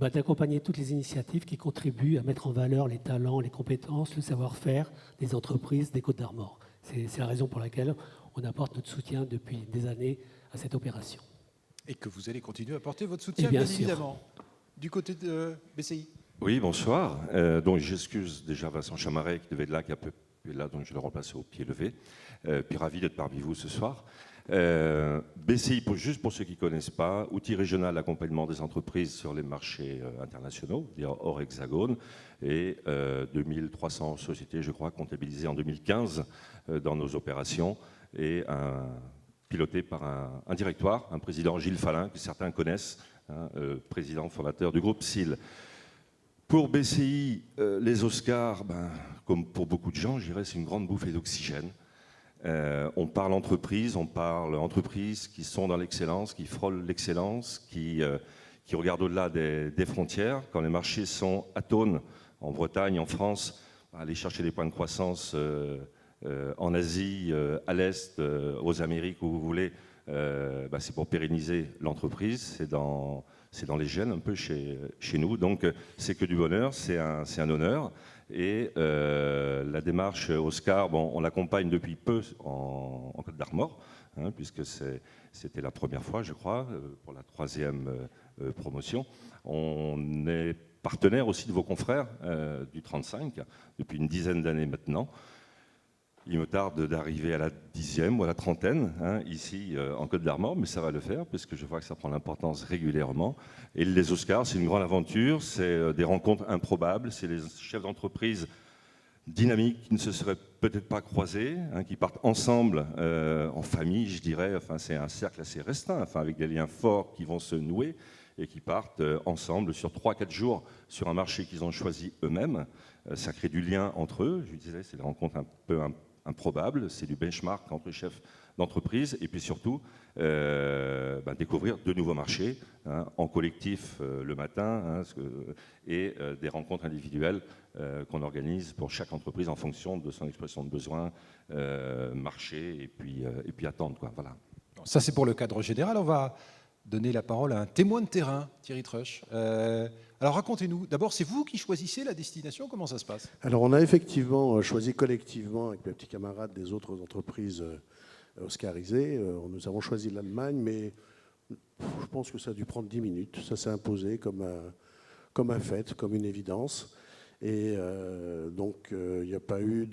d'accompagner toutes les initiatives qui contribuent à mettre en valeur les talents, les compétences, le savoir-faire des entreprises des Côtes d'Armor. C'est la raison pour laquelle on apporte notre soutien depuis des années à cette opération. Et que vous allez continuer à apporter votre soutien, bien bien évidemment. Du côté de BCI. Oui, bonsoir. Donc j'excuse déjà Vincent Chamaret qui devait être là, qui est là, donc je le remplace au pied levé. Puis ravi d'être parmi vous ce soir. BCI, juste pour ceux qui ne connaissent pas, outil régional d'accompagnement des entreprises sur les marchés internationaux, dire hors hexagone, et 2300 sociétés, je crois, comptabilisées en 2015 dans nos opérations, et piloté par un directoire, un président Gilles Fallin, que certains connaissent, président fondateur du groupe SIL. Pour BCI, les Oscars, comme pour beaucoup de gens, je dirais c'est une grande bouffée d'oxygène. On parle entreprises qui sont dans l'excellence, qui frôlent l'excellence, qui regardent au-delà des frontières. Quand les marchés sont atones, en Bretagne, en France, aller chercher des points de croissance en Asie, à l'Est, aux Amériques, où vous voulez, c'est pour pérenniser l'entreprise, c'est dans les gènes un peu chez nous. Donc c'est que du bonheur, c'est un honneur. Et la démarche Oscar, on l'accompagne depuis peu en Côte d'Armor, puisque c'était la première fois, je crois, pour la 3e promotion. On est partenaire aussi de vos confrères du 35, depuis une dizaine d'années maintenant. Il me tarde d'arriver à la 10e ou à la 30e, ici en Côte d'Armor, mais ça va le faire, puisque je vois que ça prend l'importance régulièrement. Et les Oscars, c'est une grande aventure, c'est des rencontres improbables, c'est les chefs d'entreprise dynamiques qui ne se seraient peut-être pas croisés, qui partent ensemble en famille, je dirais. Enfin, c'est un cercle assez restreint, avec des liens forts qui vont se nouer et qui partent ensemble sur 3-4 jours sur un marché qu'ils ont choisi eux-mêmes. Ça crée du lien entre eux. Je disais, c'est des rencontres un peu improbable, c'est du benchmark entre chefs d'entreprise et puis surtout découvrir de nouveaux marchés en collectif le matin et des rencontres individuelles qu'on organise pour chaque entreprise en fonction de son expression de besoin, marché et puis attente. Voilà. Ça c'est pour le cadre général. On va donner la parole à un témoin de terrain, Thierry Trusch. Alors racontez-nous, d'abord c'est vous qui choisissez la destination, comment ça se passe? Alors on a effectivement choisi collectivement avec mes petits camarades des autres entreprises oscarisées. Nous avons choisi l'Allemagne, mais je pense que ça a dû prendre 10 minutes. Ça s'est imposé comme un fait, comme une évidence. Et donc il n'y a pas eu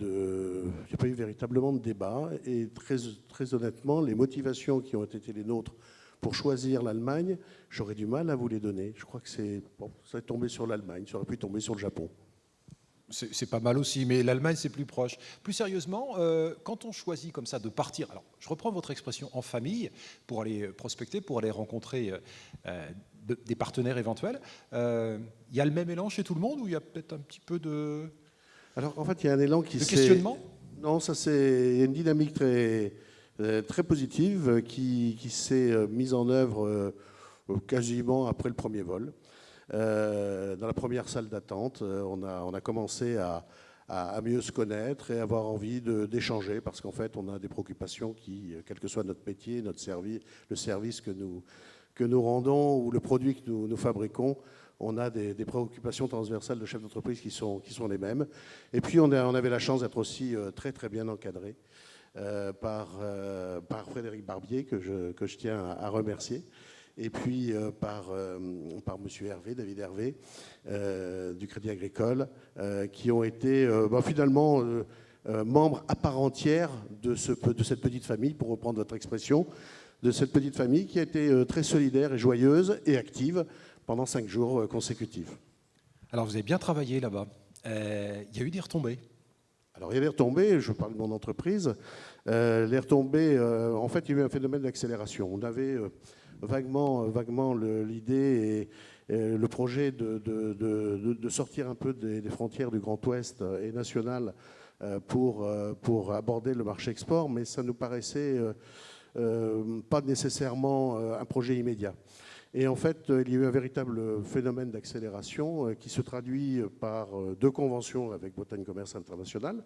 véritablement de débat. Et très honnêtement, les motivations qui ont été les nôtres pour choisir l'Allemagne, j'aurais du mal à vous les donner. Je crois que ça est tombé sur l'Allemagne, ça aurait pu tomber sur le Japon. C'est pas mal aussi, mais l'Allemagne c'est plus proche. Plus sérieusement, quand on choisit comme ça de partir, alors je reprends votre expression en famille, pour aller prospecter, pour aller rencontrer des partenaires éventuels, il y a le même élan chez tout le monde ou il y a peut-être un petit peu de... Alors en fait il y a un élan qui de questionnement? Non, ça c'est une dynamique très positive qui s'est mise en œuvre quasiment après le premier vol. Dans la première salle d'attente, on a commencé à mieux se connaître et avoir envie d'échanger parce qu'en fait on a des préoccupations qui, quel que soit notre métier, notre service, le service que nous rendons ou le produit que nous fabriquons, on a des préoccupations transversales de chefs d'entreprise qui sont les mêmes. Et puis on avait la chance d'être aussi très très bien encadré par Frédéric Barbier, que je tiens à remercier, et puis par monsieur Hervé, David Hervé, du Crédit Agricole, qui ont été finalement membres à part entière de cette petite famille, pour reprendre votre expression, de cette petite famille qui a été très solidaire et joyeuse et active pendant 5 jours consécutifs. Alors vous avez bien travaillé là-bas. Il y a eu des retombées. Alors il y a des retombées, je parle de mon entreprise. Les retombées, en fait, il y a eu un phénomène d'accélération. On avait vaguement l'idée et le projet de sortir un peu des frontières du Grand Ouest et national pour aborder le marché export, mais ça nous paraissait pas nécessairement un projet immédiat. Et en fait, il y a eu un véritable phénomène d'accélération qui se traduit par 2 conventions avec Bretagne Commerce International,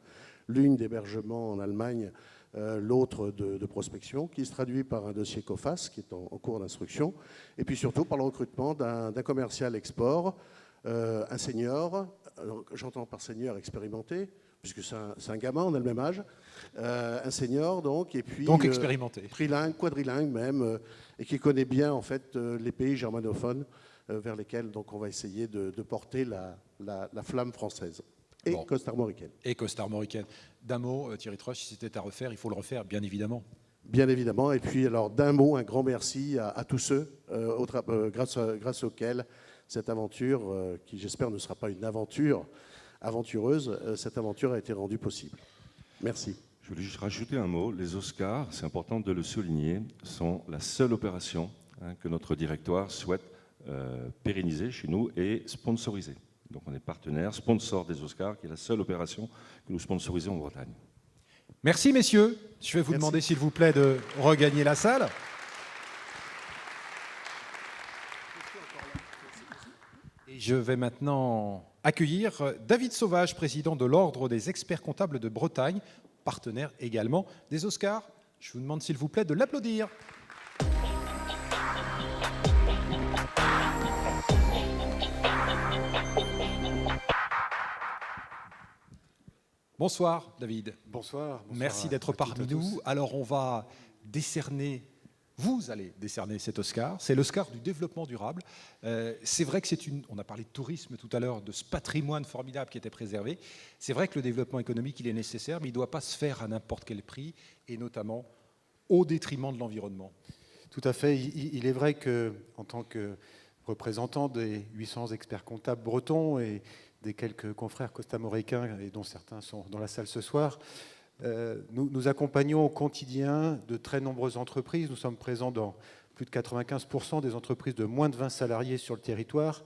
l'une d'hébergement en Allemagne l'autre de prospection, qui se traduit par un dossier COFAS qui est en cours d'instruction, et puis surtout par le recrutement d'un commercial export, un senior, j'entends par senior expérimenté, puisque c'est un gamin, on a le même âge, un senior donc, et puis donc expérimenté, trilingue, quadrilingue même, et qui connaît bien en fait les pays germanophones vers lesquels donc on va essayer de porter la flamme française et costarmoricaine. Et costarmoricaine. D'un mot, Thierry Troche, si c'était à refaire, il faut le refaire, bien évidemment. Bien évidemment. Et puis, alors, d'un mot, un grand merci à tous ceux grâce auxquels cette aventure, qui j'espère ne sera pas une aventure aventureuse, cette aventure a été rendue possible. Merci. Je voulais juste rajouter un mot. Les Oscars, c'est important de le souligner, sont la seule opération que notre directoire souhaite pérenniser chez nous et sponsoriser. Donc on est partenaire, sponsor des Oscars, qui est la seule opération que nous sponsorisons en Bretagne. Merci messieurs. Je vais vous demander s'il vous plaît de regagner la salle. Et je vais maintenant accueillir David Sauvage, président de l'Ordre des experts comptables de Bretagne, partenaire également des Oscars. Je vous demande s'il vous plaît de l'applaudir. Bonsoir David. Bonsoir. Merci d'être parmi nous. Alors on va décerner, vous allez décerner cet Oscar. C'est l'Oscar du développement durable. C'est vrai que on a parlé de tourisme tout à l'heure, de ce patrimoine formidable qui était préservé. C'est vrai que le développement économique, il est nécessaire, mais il ne doit pas se faire à n'importe quel prix, et notamment au détriment de l'environnement. Tout à fait. Il est vrai qu'en tant que représentant des 800 experts comptables bretons et des quelques confrères costarmoricains, et dont certains sont dans la salle ce soir, nous accompagnons au quotidien de très nombreuses entreprises. Nous sommes présents dans plus de 95% des entreprises de moins de 20 salariés sur le territoire.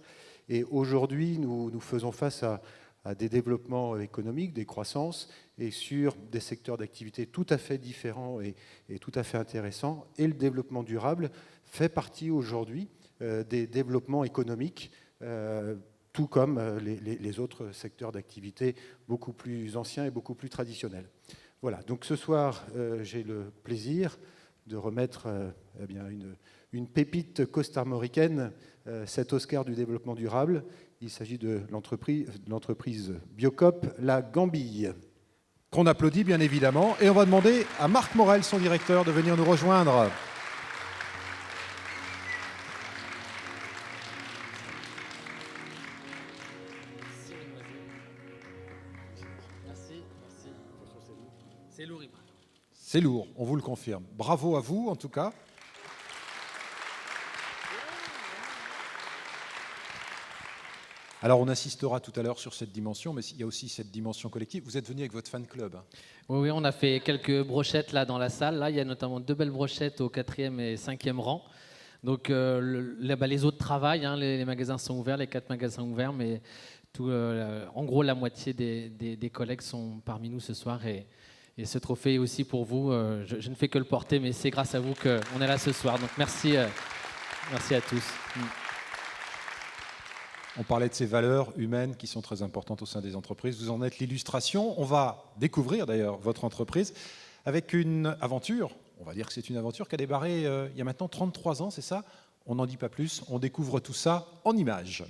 Et aujourd'hui, nous faisons face à des développements économiques, des croissances, et sur des secteurs d'activité tout à fait différents et tout à fait intéressants. Et le développement durable fait partie aujourd'hui des développements économiques, tout comme les autres secteurs d'activité beaucoup plus anciens et beaucoup plus traditionnels. Voilà, donc ce soir, j'ai le plaisir de remettre une pépite costarmoricaine, cet Oscar du développement durable. Il s'agit de l'entreprise Biocop, la Gambille. Qu'on applaudit bien évidemment. Et on va demander à Marc Morel, son directeur, de venir nous rejoindre. C'est lourd. C'est lourd, on vous le confirme. Bravo à vous, en tout cas. Alors, on insistera tout à l'heure sur cette dimension, mais il y a aussi cette dimension collective. Vous êtes venu avec votre fan club. Oui, on a fait quelques brochettes là dans la salle. Là, il y a notamment 2 belles brochettes au 4e et 5e rang. Donc, les autres travaillent, hein, les magasins sont ouverts, les 4 magasins sont ouverts, mais en gros, la moitié des collègues sont parmi nous ce soir. Et ce trophée est aussi pour vous. Je ne fais que le porter, mais c'est grâce à vous qu'on est là ce soir. Donc merci à tous. On parlait de ces valeurs humaines qui sont très importantes au sein des entreprises. Vous en êtes l'illustration. On va découvrir d'ailleurs votre entreprise avec une aventure. On va dire que c'est une aventure qui a démarré il y a maintenant 33 ans, c'est ça? On n'en dit pas plus. On découvre tout ça en images.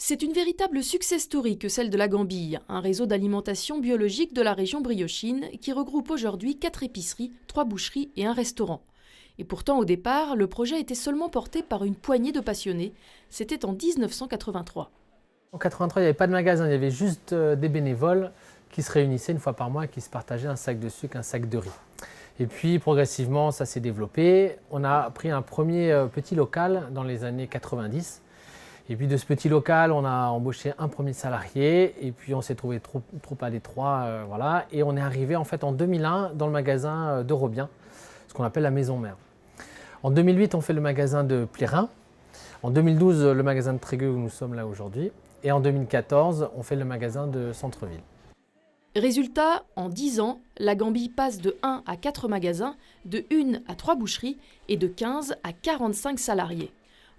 C'est une véritable success story que celle de la Gambille, un réseau d'alimentation biologique de la région briochine qui regroupe aujourd'hui 4 épiceries, 3 boucheries et un restaurant. Et pourtant, au départ, le projet était seulement porté par une poignée de passionnés. C'était en 1983. En 1983, il n'y avait pas de magasin, il y avait juste des bénévoles qui se réunissaient une fois par mois et qui se partageaient un sac de sucre, un sac de riz. Et puis, progressivement, ça s'est développé. On a pris un premier petit local dans les années 90. Et puis de ce petit local, on a embauché un premier salarié et puis on s'est trouvé trop à l'étroit, voilà. Et on est arrivé en fait en 2001 dans le magasin de Robien, ce qu'on appelle la maison mère. En 2008, on fait le magasin de Plérin. En 2012, le magasin de Trégueux où nous sommes là aujourd'hui. Et en 2014, on fait le magasin de Centre-Ville. Résultat, en 10 ans, la Gambille passe de 1 à 4 magasins, de 1 à 3 boucheries et de 15 à 45 salariés.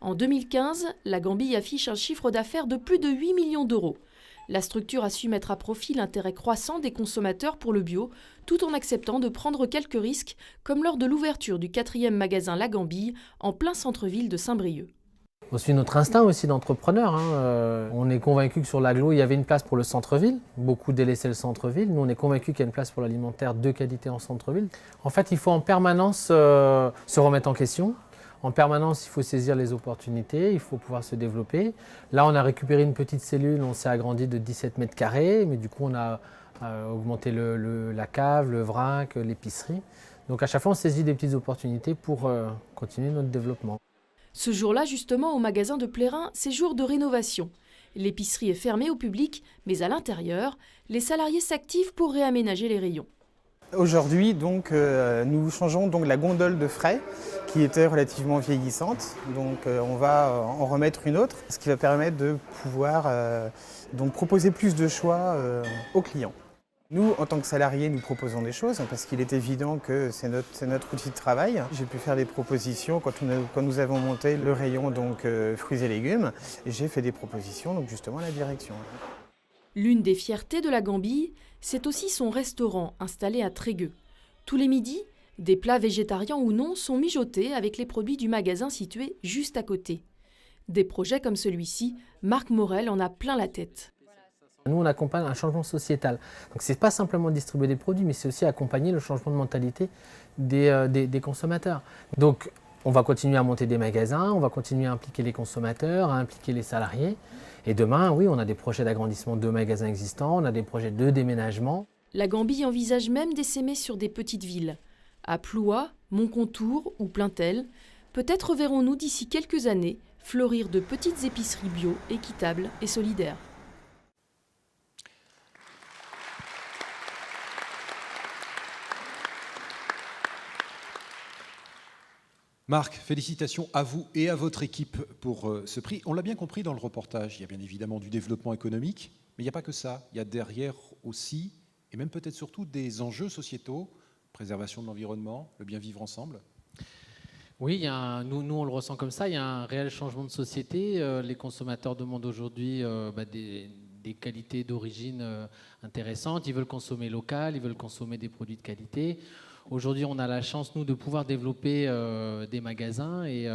En 2015, la Gambie affiche un chiffre d'affaires de plus de 8 millions d'euros. La structure a su mettre à profit l'intérêt croissant des consommateurs pour le bio, tout en acceptant de prendre quelques risques, comme lors de l'ouverture du 4e magasin La Gambie, en plein centre-ville de Saint-Brieuc. On suit notre instinct aussi d'entrepreneur. On est convaincu que sur l'agglo, il y avait une place pour le centre-ville. Beaucoup délaissaient le centre-ville. Nous, on est convaincu qu'il y a une place pour l'alimentaire de qualité en centre-ville. En fait, il faut en permanence se remettre en question. En permanence, il faut saisir les opportunités, il faut pouvoir se développer. Là, on a récupéré une petite cellule, on s'est agrandi de 17 mètres carrés, mais du coup, on a augmenté la cave, le vrac, l'épicerie. Donc à chaque fois, on saisit des petites opportunités pour continuer notre développement. Ce jour-là, justement, au magasin de Plérin, c'est jour de rénovation. L'épicerie est fermée au public, mais à l'intérieur, les salariés s'activent pour réaménager les rayons. Aujourd'hui, donc, nous changeons donc la gondole de frais qui était relativement vieillissante. Donc, on va en remettre une autre, ce qui va permettre de pouvoir donc proposer plus de choix aux clients. Nous, en tant que salariés, nous proposons des choses parce qu'il est évident que c'est notre outil de travail. J'ai pu faire des propositions quand nous avons monté le rayon donc, fruits et légumes. J'ai fait des propositions donc, justement à la direction. L'une des fiertés de la Gambie, c'est aussi son restaurant installé à Trégueux. Tous les midis, des plats végétariens ou non sont mijotés avec les produits du magasin situé juste à côté. Des projets comme celui-ci, Marc Morel en a plein la tête. Nous, on accompagne un changement sociétal. Donc, ce n'est pas simplement distribuer des produits, mais c'est aussi accompagner le changement de mentalité des consommateurs. Donc, on va continuer à monter des magasins, on va continuer à impliquer les consommateurs, à impliquer les salariés. Et demain, oui, on a des projets d'agrandissement de magasins existants, on a des projets de déménagement. La Gambie envisage même d'essaimer sur des petites villes. À Ploua, Montcontour ou Plaintel, peut-être verrons-nous d'ici quelques années fleurir de petites épiceries bio, équitables et solidaires. Marc, félicitations à vous et à votre équipe pour ce prix. On l'a bien compris dans le reportage, il y a bien évidemment du développement économique, mais il n'y a pas que ça. Il y a derrière aussi, et même peut-être surtout, des enjeux sociétaux, préservation de l'environnement, le bien vivre ensemble. Oui, nous on le ressent comme ça, il y a un réel changement de société. Les consommateurs demandent aujourd'hui des qualités d'origine intéressantes, ils veulent consommer local, ils veulent consommer des produits de qualité. Aujourd'hui, on a la chance, nous, de pouvoir développer des magasins. Et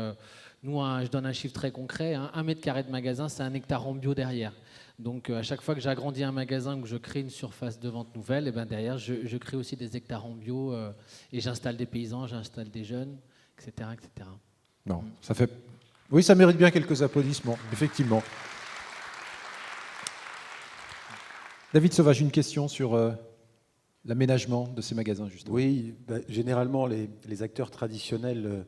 nous, je donne un chiffre très concret. 1 mètre carré de magasin, c'est 1 hectare en bio derrière. Donc, à chaque fois que j'agrandis un magasin, que je crée une surface de vente nouvelle, et ben derrière, je crée aussi des hectares en bio. Et j'installe des paysans, j'installe des jeunes, etc. etc. Non, ça fait... Oui, ça mérite bien quelques applaudissements, effectivement. David Sauvage, une question sur... l'aménagement de ces magasins, justement. Oui, généralement, les acteurs traditionnels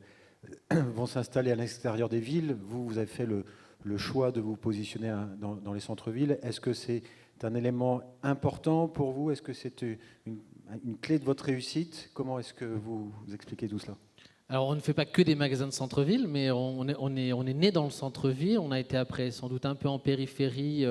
vont s'installer à l'extérieur des villes. Vous avez fait le choix de vous positionner dans les centres-villes. Est-ce que c'est un élément important pour vous? Est-ce que c'est une clé de votre réussite? Comment est-ce que vous expliquez tout cela? Alors, on ne fait pas que des magasins de centre-ville, mais on est né dans le centre-ville. On a été après sans doute un peu en périphérie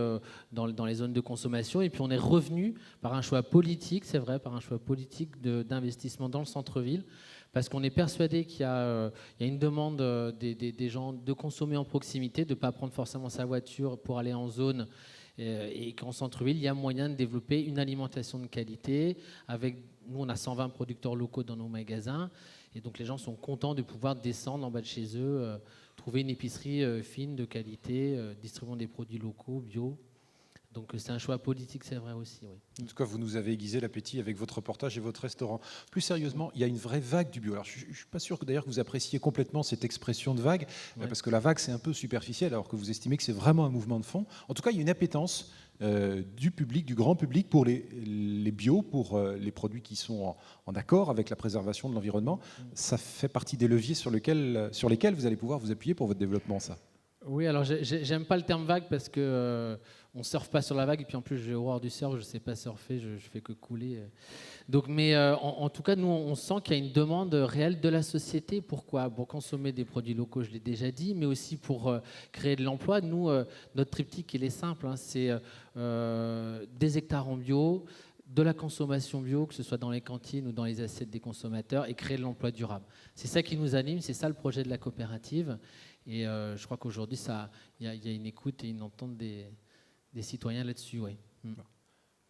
dans les zones de consommation. Et puis, on est revenu par un choix politique, c'est vrai, par un choix politique d'investissement dans le centre-ville. Parce qu'on est persuadé qu'il y a une demande des gens de consommer en proximité, de ne pas prendre forcément sa voiture pour aller en zone. Et qu'en centre-ville, il y a moyen de développer une alimentation de qualité. Nous, on a 120 producteurs locaux dans nos magasins. Et donc les gens sont contents de pouvoir descendre en bas de chez eux, trouver une épicerie fine, de qualité, distribuant des produits locaux, bio. Donc c'est un choix politique, c'est vrai aussi. Oui. En tout cas, vous nous avez aiguisé l'appétit avec votre reportage et votre restaurant. Plus sérieusement, il y a une vraie vague du bio. Alors, je ne suis pas sûr que d'ailleurs que vous appréciez complètement cette expression de vague, parce que la vague, c'est un peu superficiel, alors que vous estimez que c'est vraiment un mouvement de fond. En tout cas, il y a une appétence du public, du grand public, pour les bio, pour les produits qui sont en accord avec la préservation de l'environnement. Ça fait partie des leviers sur lesquels vous allez pouvoir vous appuyer pour votre développement, ça. Oui, alors j'aime pas le terme vague parce que on surfe pas sur la vague et puis en plus j'ai horreur du surf, je sais pas surfer, je fais que couler. Donc, mais en tout cas, nous on sent qu'il y a une demande réelle de la société. Pourquoi? Pour consommer des produits locaux, je l'ai déjà dit, mais aussi pour créer de l'emploi. Nous, notre triptyque, il est simple, hein, c'est des hectares en bio, de la consommation bio, que ce soit dans les cantines ou dans les assiettes des consommateurs, et créer de l'emploi durable. C'est ça qui nous anime, c'est ça le projet de la coopérative. Et je crois qu'aujourd'hui, il y a une écoute et une entente des citoyens là-dessus. Ouais.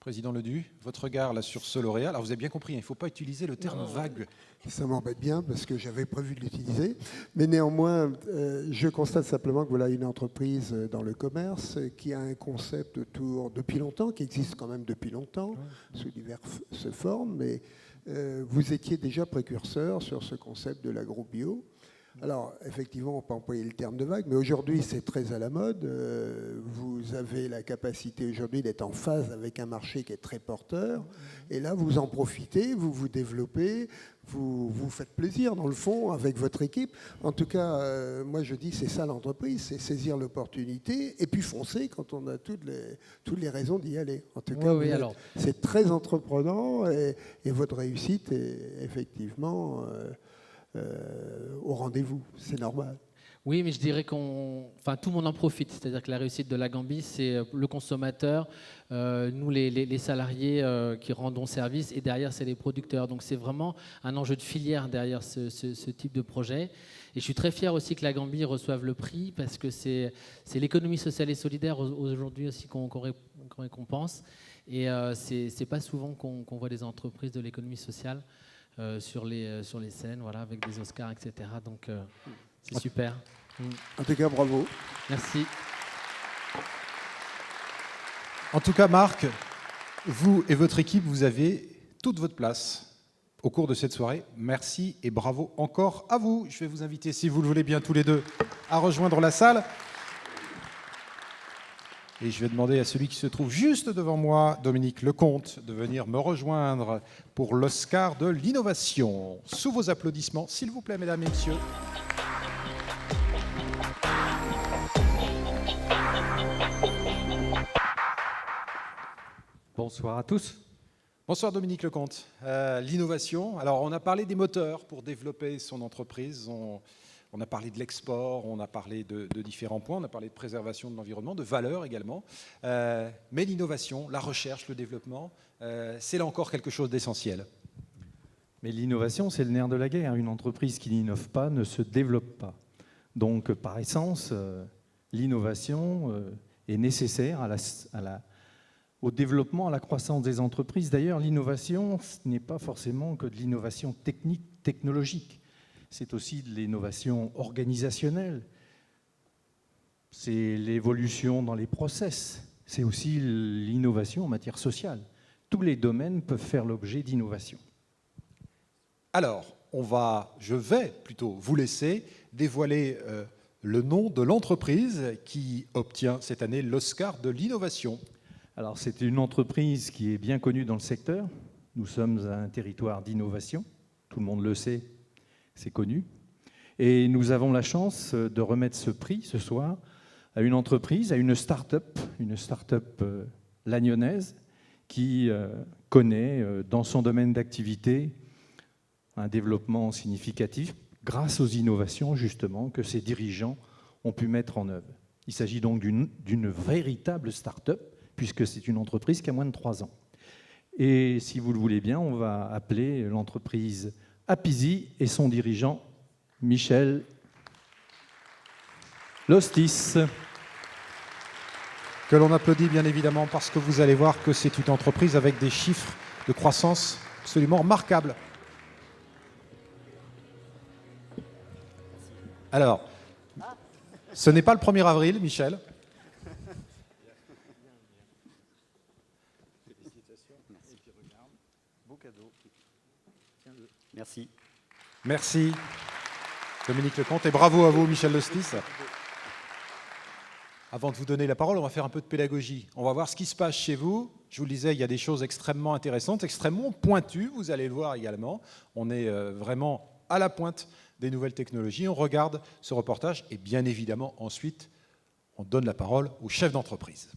Président Ledu, votre regard là sur ce lauréat. Alors vous avez bien compris, il ne faut pas utiliser le terme vague. Ça m'embête bien parce que j'avais prévu de l'utiliser. Mais néanmoins, je constate simplement que voilà une entreprise dans le commerce qui a un concept depuis longtemps, qui existe quand même depuis longtemps, sous diverses formes. Mais vous étiez déjà précurseur sur ce concept de l'agro-bio. Alors, effectivement, on peut employer le terme de vague, mais aujourd'hui, c'est très à la mode. Vous avez la capacité aujourd'hui d'être en phase avec un marché qui est très porteur. Et là, vous en profitez, vous vous développez, vous vous faites plaisir, dans le fond, avec votre équipe. En tout cas, moi, je dis, c'est ça l'entreprise, c'est saisir l'opportunité et puis foncer quand on a toutes les raisons d'y aller. En tout cas, c'est très entreprenant et votre réussite est effectivement... au rendez-vous, c'est normal. Oui, mais je dirais tout le monde en profite. C'est-à-dire que la réussite de la Gambie, c'est le consommateur, nous les salariés qui rendons service, et derrière, c'est les producteurs. Donc c'est vraiment un enjeu de filière derrière ce type de projet. Et je suis très fier aussi que la Gambie reçoive le prix, parce que c'est l'économie sociale et solidaire aujourd'hui aussi qu'on récompense. Et c'est pas souvent qu'on voit des entreprises de l'économie sociale sur les scènes, voilà, avec des Oscars, etc. Donc c'est super. En tout cas, bravo. Merci. En tout cas, Marc, vous et votre équipe, vous avez toute votre place au cours de cette soirée. Merci et bravo encore à vous. Je vais vous inviter, si vous le voulez bien, tous les deux, à rejoindre la salle. Et je vais demander à celui qui se trouve juste devant moi, Dominique Lecomte, de venir me rejoindre pour l'Oscar de l'innovation. Sous vos applaudissements, s'il vous plaît, mesdames et messieurs. Bonsoir à tous. Bonsoir Dominique Lecomte. L'innovation, alors on a parlé des moteurs pour développer son entreprise. On a parlé de l'export, on a parlé de différents points, on a parlé de préservation de l'environnement, de valeurs également. Mais l'innovation, la recherche, le développement, c'est là encore quelque chose d'essentiel. Mais l'innovation, c'est le nerf de la guerre. Une entreprise qui n'innove pas ne se développe pas. Donc, par essence, l'innovation est nécessaire au développement, à la croissance des entreprises. D'ailleurs, l'innovation, ce n'est pas forcément que de l'innovation technique, technologique. C'est aussi de l'innovation organisationnelle, c'est l'évolution dans les process, c'est aussi l'innovation en matière sociale. Tous les domaines peuvent faire l'objet d'innovation. Alors, je vais plutôt vous laisser dévoiler le nom de l'entreprise qui obtient cette année l'Oscar de l'innovation. Alors, c'est une entreprise qui est bien connue dans le secteur. Nous sommes un territoire d'innovation, tout le monde le sait. C'est connu. Et nous avons la chance de remettre ce prix ce soir à une entreprise, à une start-up lagnonnaise qui connaît dans son domaine d'activité un développement significatif grâce aux innovations justement que ses dirigeants ont pu mettre en œuvre. Il s'agit donc d'une véritable start-up puisque c'est une entreprise qui a moins de 3 ans. Et si vous le voulez bien, on va appeler l'entreprise Apisi et son dirigeant Michel Lostis. Que l'on applaudit bien évidemment parce que vous allez voir que c'est une entreprise avec des chiffres de croissance absolument remarquables. Alors, ce n'est pas le 1er avril, Michel. Merci. Merci, Dominique Lecomte, et bravo à vous, Michel Lostis. Avant de vous donner la parole, on va faire un peu de pédagogie. On va voir ce qui se passe chez vous. Je vous le disais, il y a des choses extrêmement intéressantes, extrêmement pointues, vous allez le voir également. On est vraiment à la pointe des nouvelles technologies. On regarde ce reportage et bien évidemment, ensuite, on donne la parole au chef d'entreprise.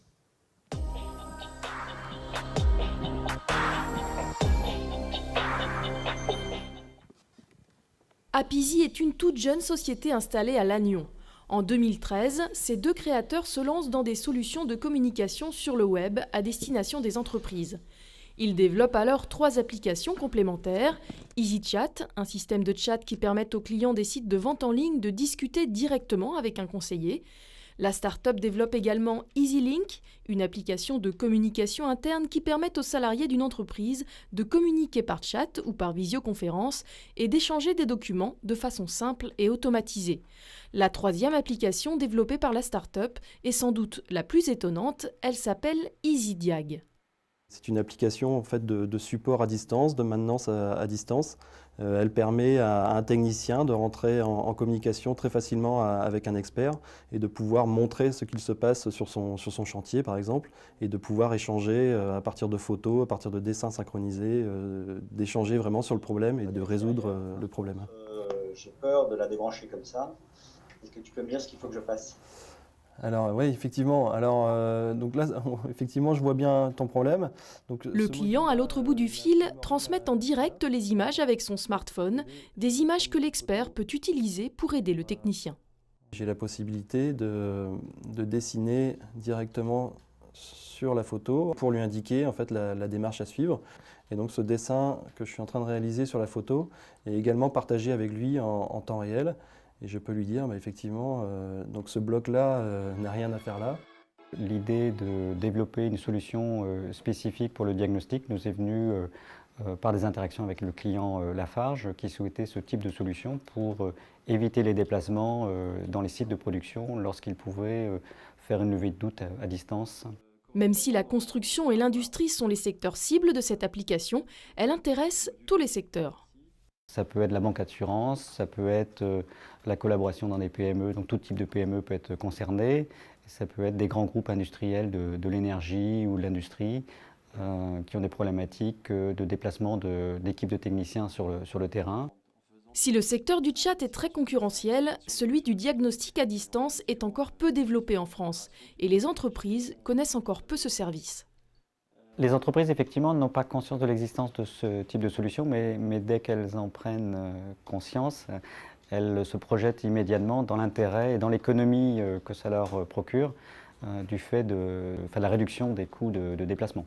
Apisi est une toute jeune société installée à Lannion. En 2013, ces 2 créateurs se lancent dans des solutions de communication sur le web à destination des entreprises. Il développe alors 3 applications complémentaires. EasyChat, un système de chat qui permet aux clients des sites de vente en ligne de discuter directement avec un conseiller. La start-up développe également EasyLink, une application de communication interne qui permet aux salariés d'une entreprise de communiquer par chat ou par visioconférence et d'échanger des documents de façon simple et automatisée. La 3e application développée par la start-up est sans doute la plus étonnante, elle s'appelle EasyDiag. C'est une application en fait, de support à distance, de maintenance à distance. Elle permet à un technicien de rentrer en communication très facilement avec un expert et de pouvoir montrer ce qu'il se passe sur son chantier, par exemple, et de pouvoir échanger à partir de photos, à partir de dessins synchronisés, d'échanger vraiment sur le problème et de résoudre le problème. J'ai peur de la débrancher comme ça. Est-ce que tu peux me dire ce qu'il faut que je fasse ? Alors oui, effectivement. Alors, donc là, effectivement, je vois bien ton problème. Donc, le client à l'autre bout du fil transmet en direct les images avec son smartphone, des images que l'expert peut utiliser pour aider le technicien. J'ai la possibilité de dessiner directement sur la photo pour lui indiquer en fait la démarche à suivre. Et donc ce dessin que je suis en train de réaliser sur la photo est également partagé avec lui en temps réel. Et je peux lui dire, bah, effectivement, donc ce bloc-là n'a rien à faire là. L'idée de développer une solution spécifique pour le diagnostic nous est venue par des interactions avec le client Lafarge qui souhaitait ce type de solution pour éviter les déplacements dans les sites de production lorsqu'ils pouvaient faire une levée de doute à distance. Même si la construction et l'industrie sont les secteurs cibles de cette application, elle intéresse tous les secteurs. Ça peut être la banque assurance, ça peut être la collaboration dans des PME, donc tout type de PME peut être concerné. Ça peut être des grands groupes industriels de l'énergie ou de l'industrie qui ont des problématiques de déplacement d'équipes de techniciens sur le terrain. Si le secteur du chat est très concurrentiel, celui du diagnostic à distance est encore peu développé en France et les entreprises connaissent encore peu ce service. Les entreprises, effectivement, n'ont pas conscience de l'existence de ce type de solution, mais dès qu'elles en prennent conscience, elles se projettent immédiatement dans l'intérêt et dans l'économie que ça leur procure du fait de la réduction des coûts de déplacement.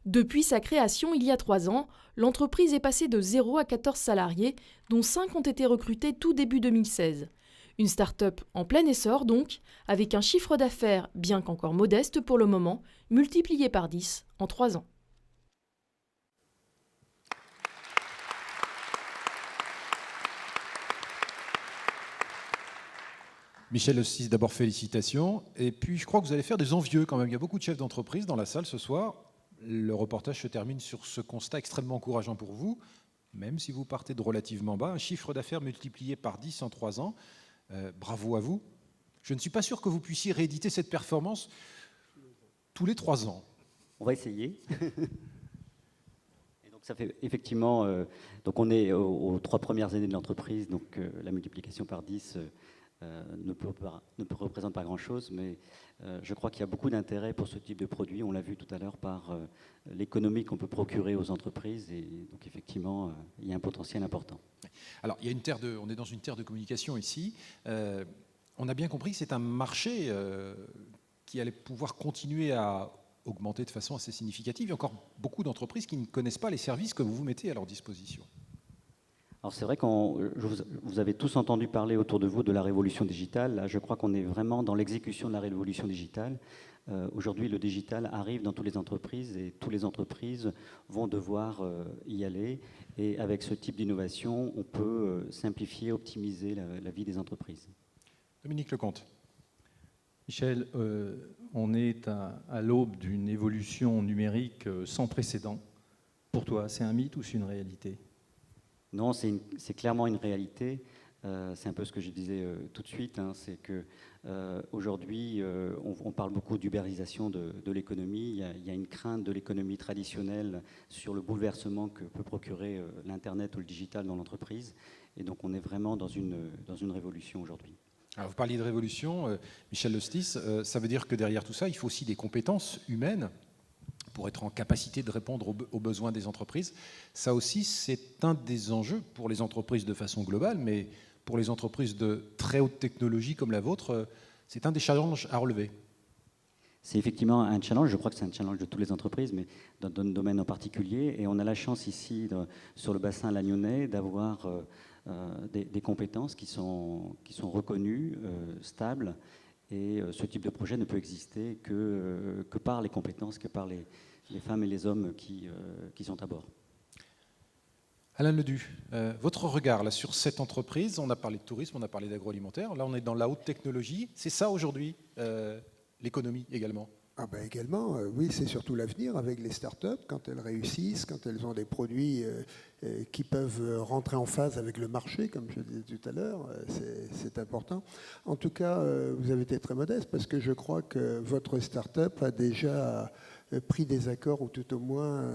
Depuis sa création il y a 3 ans, l'entreprise est passée de 0 à 14 salariés, dont 5 ont été recrutés tout début 2016. Une start-up en plein essor donc, avec un chiffre d'affaires, bien qu'encore modeste pour le moment, multiplié par 10 en 3 ans. Michel Hostis, d'abord félicitations. Et puis je crois que vous allez faire des envieux quand même. Il y a beaucoup de chefs d'entreprise dans la salle ce soir. Le reportage se termine sur ce constat extrêmement encourageant pour vous, même si vous partez de relativement bas, un chiffre d'affaires multiplié par 10 en 3 ans. Bravo à vous. Je ne suis pas sûr que vous puissiez rééditer cette performance tous les 3 ans. On va essayer. Et donc ça fait effectivement, donc on est aux 3 premières années de l'entreprise, donc la multiplication par 10 ne représente pas grand-chose, mais je crois qu'il y a beaucoup d'intérêt pour ce type de produit. On l'a vu tout à l'heure par l'économie qu'on peut procurer aux entreprises, et donc effectivement, il y a un potentiel important. Alors, il y a on est dans une terre de communication ici. On a bien compris que c'est un marché qui allait pouvoir continuer à augmenter de façon assez significative. Il y a encore beaucoup d'entreprises qui ne connaissent pas les services que vous mettez à leur disposition. Alors c'est vrai que vous avez tous entendu parler autour de vous de la révolution digitale. Là, je crois qu'on est vraiment dans l'exécution de la révolution digitale. Aujourd'hui, le digital arrive dans toutes les entreprises et toutes les entreprises vont devoir y aller. Et avec ce type d'innovation, on peut simplifier, optimiser la vie des entreprises. Dominique Lecomte. Michel, on est à l'aube d'une évolution numérique sans précédent. Pour toi, c'est un mythe ou c'est une réalité ? Non, c'est clairement une réalité. C'est un peu ce que je disais tout de suite. C'est que aujourd'hui, on parle beaucoup d'ubérisation de l'économie. Il y a une crainte de l'économie traditionnelle sur le bouleversement que peut procurer l'Internet ou le digital dans l'entreprise. Et donc, on est vraiment dans une révolution aujourd'hui. Alors, vous parliez de révolution, Michel Hostis. Ça veut dire que derrière tout ça, il faut aussi des compétences humaines pour être en capacité de répondre aux besoins des entreprises. Ça aussi, c'est un des enjeux pour les entreprises de façon globale, mais pour les entreprises de très haute technologie comme la vôtre, c'est un des challenges à relever. C'est effectivement un challenge, je crois que c'est un challenge de toutes les entreprises, mais dans notre domaine en particulier. Et on a la chance ici, sur le bassin lagnonnais, d'avoir des compétences qui sont reconnues, stables. Et ce type de projet ne peut exister que par les compétences, que par les femmes et les hommes qui sont à bord. Alain Ledu, votre regard là, sur cette entreprise, on a parlé de tourisme, on a parlé d'agroalimentaire, là on est dans la haute technologie, c'est ça aujourd'hui l'économie également? Également, oui, c'est surtout l'avenir avec les startups, quand elles réussissent, quand elles ont des produits qui peuvent rentrer en phase avec le marché, comme je disais tout à l'heure, c'est important. En tout cas, vous avez été très modeste parce que je crois que votre startup a déjà pris des accords ou tout au moins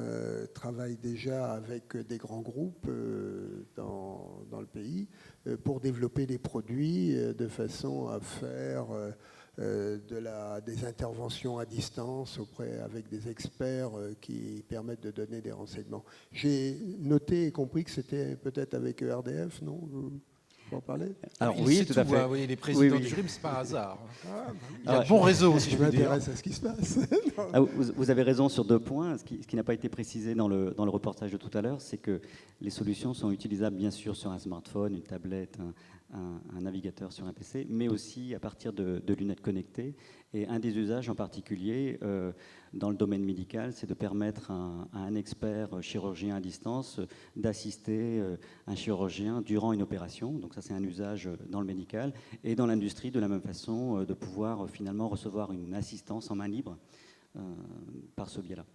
travaille déjà avec des grands groupes dans le pays pour développer des produits de façon à faire des interventions à distance avec des experts qui permettent de donner des renseignements. J'ai noté et compris que c'était peut-être avec ERDF, non? Vous en parlez? Alors oui, tout à fait. Oui, les présidents du GRIM, c'est pas un hasard. Il y a un bon réseau, si je puis dire. Je m'intéresse à ce qui se passe. Vous avez raison sur 2 points. Ce qui n'a pas été précisé dans le reportage de tout à l'heure, c'est que les solutions sont utilisables bien sûr sur un smartphone, une tablette, un navigateur sur un PC, mais aussi à partir de lunettes connectées. Et un des usages en particulier dans le domaine médical, c'est de permettre à un expert chirurgien à distance d'assister un chirurgien durant une opération. Donc ça, c'est un usage dans le médical. Et dans l'industrie, de la même façon, de pouvoir finalement recevoir une assistance en main libre par ce biais-là.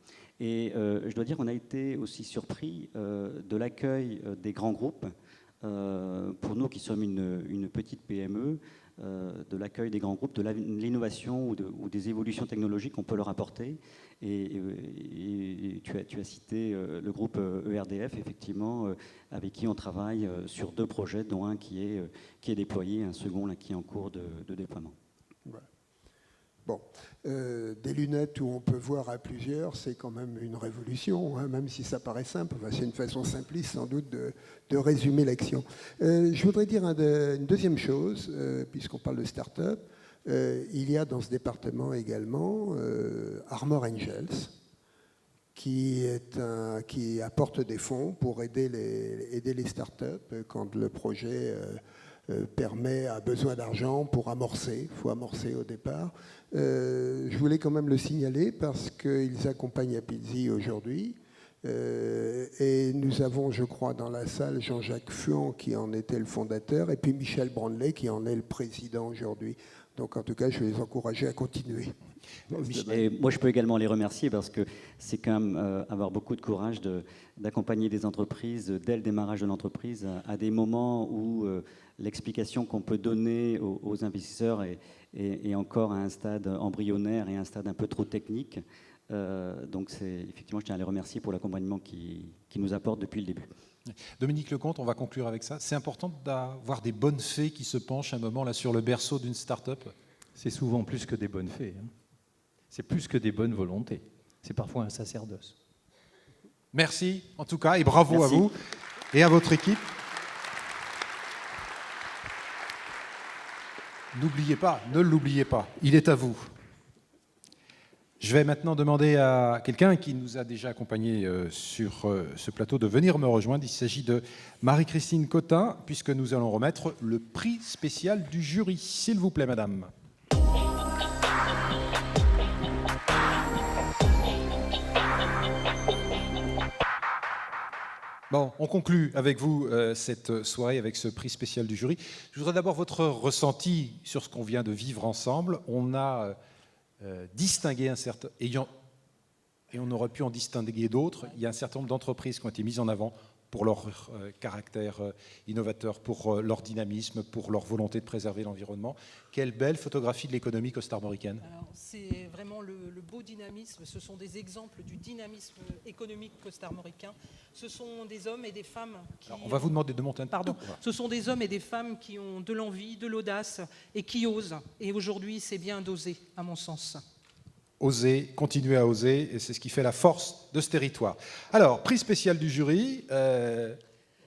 Et je dois dire qu'on a été aussi surpris de l'accueil des grands groupes. Pour nous qui sommes une petite PME, de l'accueil des grands groupes, de l'innovation ou des évolutions technologiques qu'on peut leur apporter. Et tu as cité le groupe ERDF, effectivement, avec qui on travaille sur 2 projets, dont un qui est déployé, un second là, qui est en cours de déploiement. Ouais. Bon, des lunettes où on peut voir à plusieurs, c'est quand même une révolution, hein, même si ça paraît simple. Enfin, c'est une façon simpliste, sans doute, de résumer l'action. Je voudrais dire une deuxième chose, puisqu'on parle de start-up. Il y a dans ce département également Armor Angels, qui apporte des fonds pour aider les start-up quand le projet a besoin d'argent pour amorcer. Il faut amorcer au départ. Je voulais quand même le signaler parce qu'ils accompagnent Apizzi aujourd'hui. Et nous avons, je crois, dans la salle Jean-Jacques Fuan qui en était le fondateur et puis Michel Brandley qui en est le président aujourd'hui. Donc en tout cas, je vais les encourager à continuer. Et moi, je peux également les remercier parce que c'est quand même avoir beaucoup de courage d'accompagner des entreprises dès le démarrage de l'entreprise à des moments où l'explication qu'on peut donner aux investisseurs est encore à un stade embryonnaire et à un stade un peu trop technique. Donc effectivement, je tiens à les remercier pour l'accompagnement qu'ils nous apportent depuis le début. Dominique Lecomte, on va conclure avec ça. C'est important d'avoir des bonnes fées qui se penchent un moment là sur le berceau d'une start-up. C'est souvent plus que des bonnes fées. Hein. C'est plus que des bonnes volontés. C'est parfois un sacerdoce. Merci en tout cas et bravo Merci. à vous et à votre équipe. N'oubliez pas, ne l'oubliez pas, il est à vous. Je vais maintenant demander à quelqu'un qui nous a déjà accompagnés sur ce plateau de venir me rejoindre. Il s'agit de Marie-Christine Cotin, puisque nous allons remettre le prix spécial du jury. S'il vous plaît, madame. Bon, on conclut avec vous cette soirée avec ce prix spécial du jury. Je voudrais d'abord votre ressenti sur ce qu'on vient de vivre ensemble. On a distingué un certain... et on aurait pu en distinguer d'autres. Il y a un certain nombre d'entreprises qui ont été mises en avant pour leur caractère innovateur, pour leur dynamisme, pour leur volonté de préserver l'environnement. Quelle belle photographie de l'économie costarmoricaine. C'est vraiment le beau dynamisme. Ce sont des exemples du dynamisme économique costarmoricain. Ce sont des hommes et des femmes qui... Alors, on va vous demander de monter un Pardon. Ce sont des hommes et des femmes qui ont de l'envie, de l'audace et qui osent. Et aujourd'hui, c'est bien d'oser, à mon sens. Oser, continuer à oser, et c'est ce qui fait la force de ce territoire. Alors, prix spécial du jury,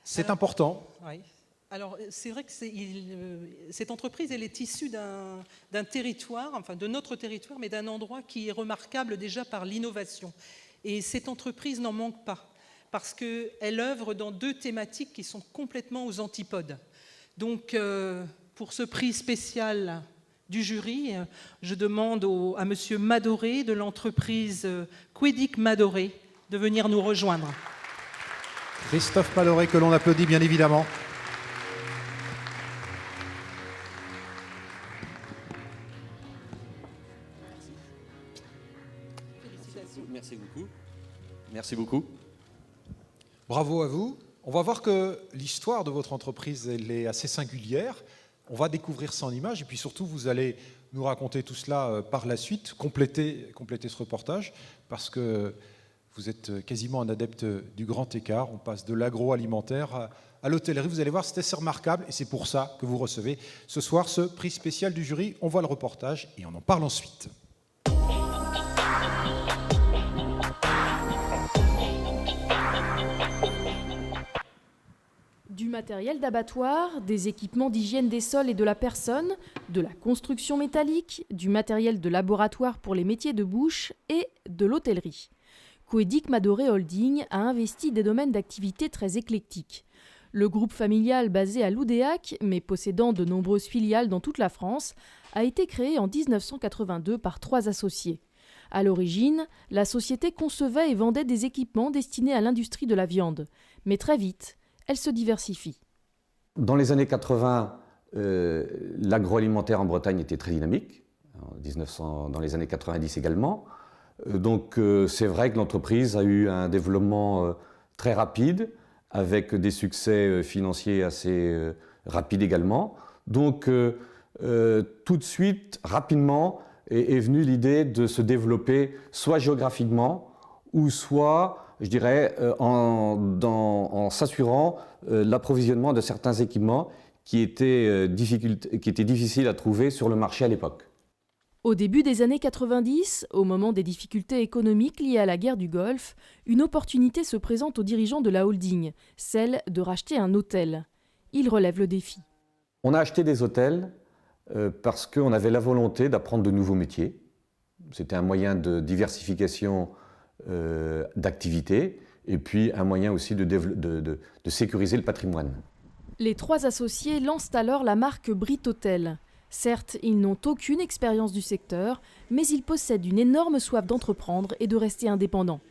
c'est important. Oui. Alors, c'est vrai que cette entreprise, elle est issue d'un territoire, enfin de notre territoire, mais d'un endroit qui est remarquable déjà par l'innovation. Et cette entreprise n'en manque pas, parce qu'elle œuvre dans 2 thématiques qui sont complètement aux antipodes. Donc, pour ce prix spécial du jury, je demande à M. Madoré de l'entreprise Quedic Madoré de venir nous rejoindre. Christophe Madoré, que l'on applaudit bien évidemment. Merci beaucoup. Merci beaucoup. Bravo à vous. On va voir que l'histoire de votre entreprise, elle est assez singulière. On va découvrir ça en images et puis surtout, vous allez nous raconter tout cela par la suite, compléter ce reportage, parce que vous êtes quasiment un adepte du grand écart. On passe de l'agroalimentaire à l'hôtellerie. Vous allez voir, c'est assez remarquable et c'est pour ça que vous recevez ce soir ce prix spécial du jury. On voit le reportage et on en parle ensuite. Du matériel d'abattoir, des équipements d'hygiène des sols et de la personne, de la construction métallique, du matériel de laboratoire pour les métiers de bouche et de l'hôtellerie. Quedic Madoré Holding a investi des domaines d'activité très éclectiques. Le groupe familial basé à Loudéac, mais possédant de nombreuses filiales dans toute la France, a été créé en 1982 par 3 associés. À l'origine, la société concevait et vendait des équipements destinés à l'industrie de la viande. Mais très vite, elle se diversifie. Dans les années 80, l'agroalimentaire en Bretagne était très dynamique, dans les années 90 également. Donc c'est vrai que l'entreprise a eu un développement très rapide, avec des succès financiers assez rapides également. Donc tout de suite, rapidement, est venue l'idée de se développer soit géographiquement, ou soit, je dirais, en s'assurant l'approvisionnement de certains équipements qui étaient difficiles à trouver sur le marché à l'époque. Au début des années 90, au moment des difficultés économiques liées à la guerre du Golfe, une opportunité se présente aux dirigeants de la holding, celle de racheter un hôtel. Ils relèvent le défi. On a acheté des hôtels parce qu'on avait la volonté d'apprendre de nouveaux métiers. C'était un moyen de diversification d'activité et puis un moyen aussi de sécuriser le patrimoine. Les 3 associés lancent alors la marque Brit Hotel. Certes, ils n'ont aucune expérience du secteur, mais ils possèdent une énorme soif d'entreprendre et de rester indépendants.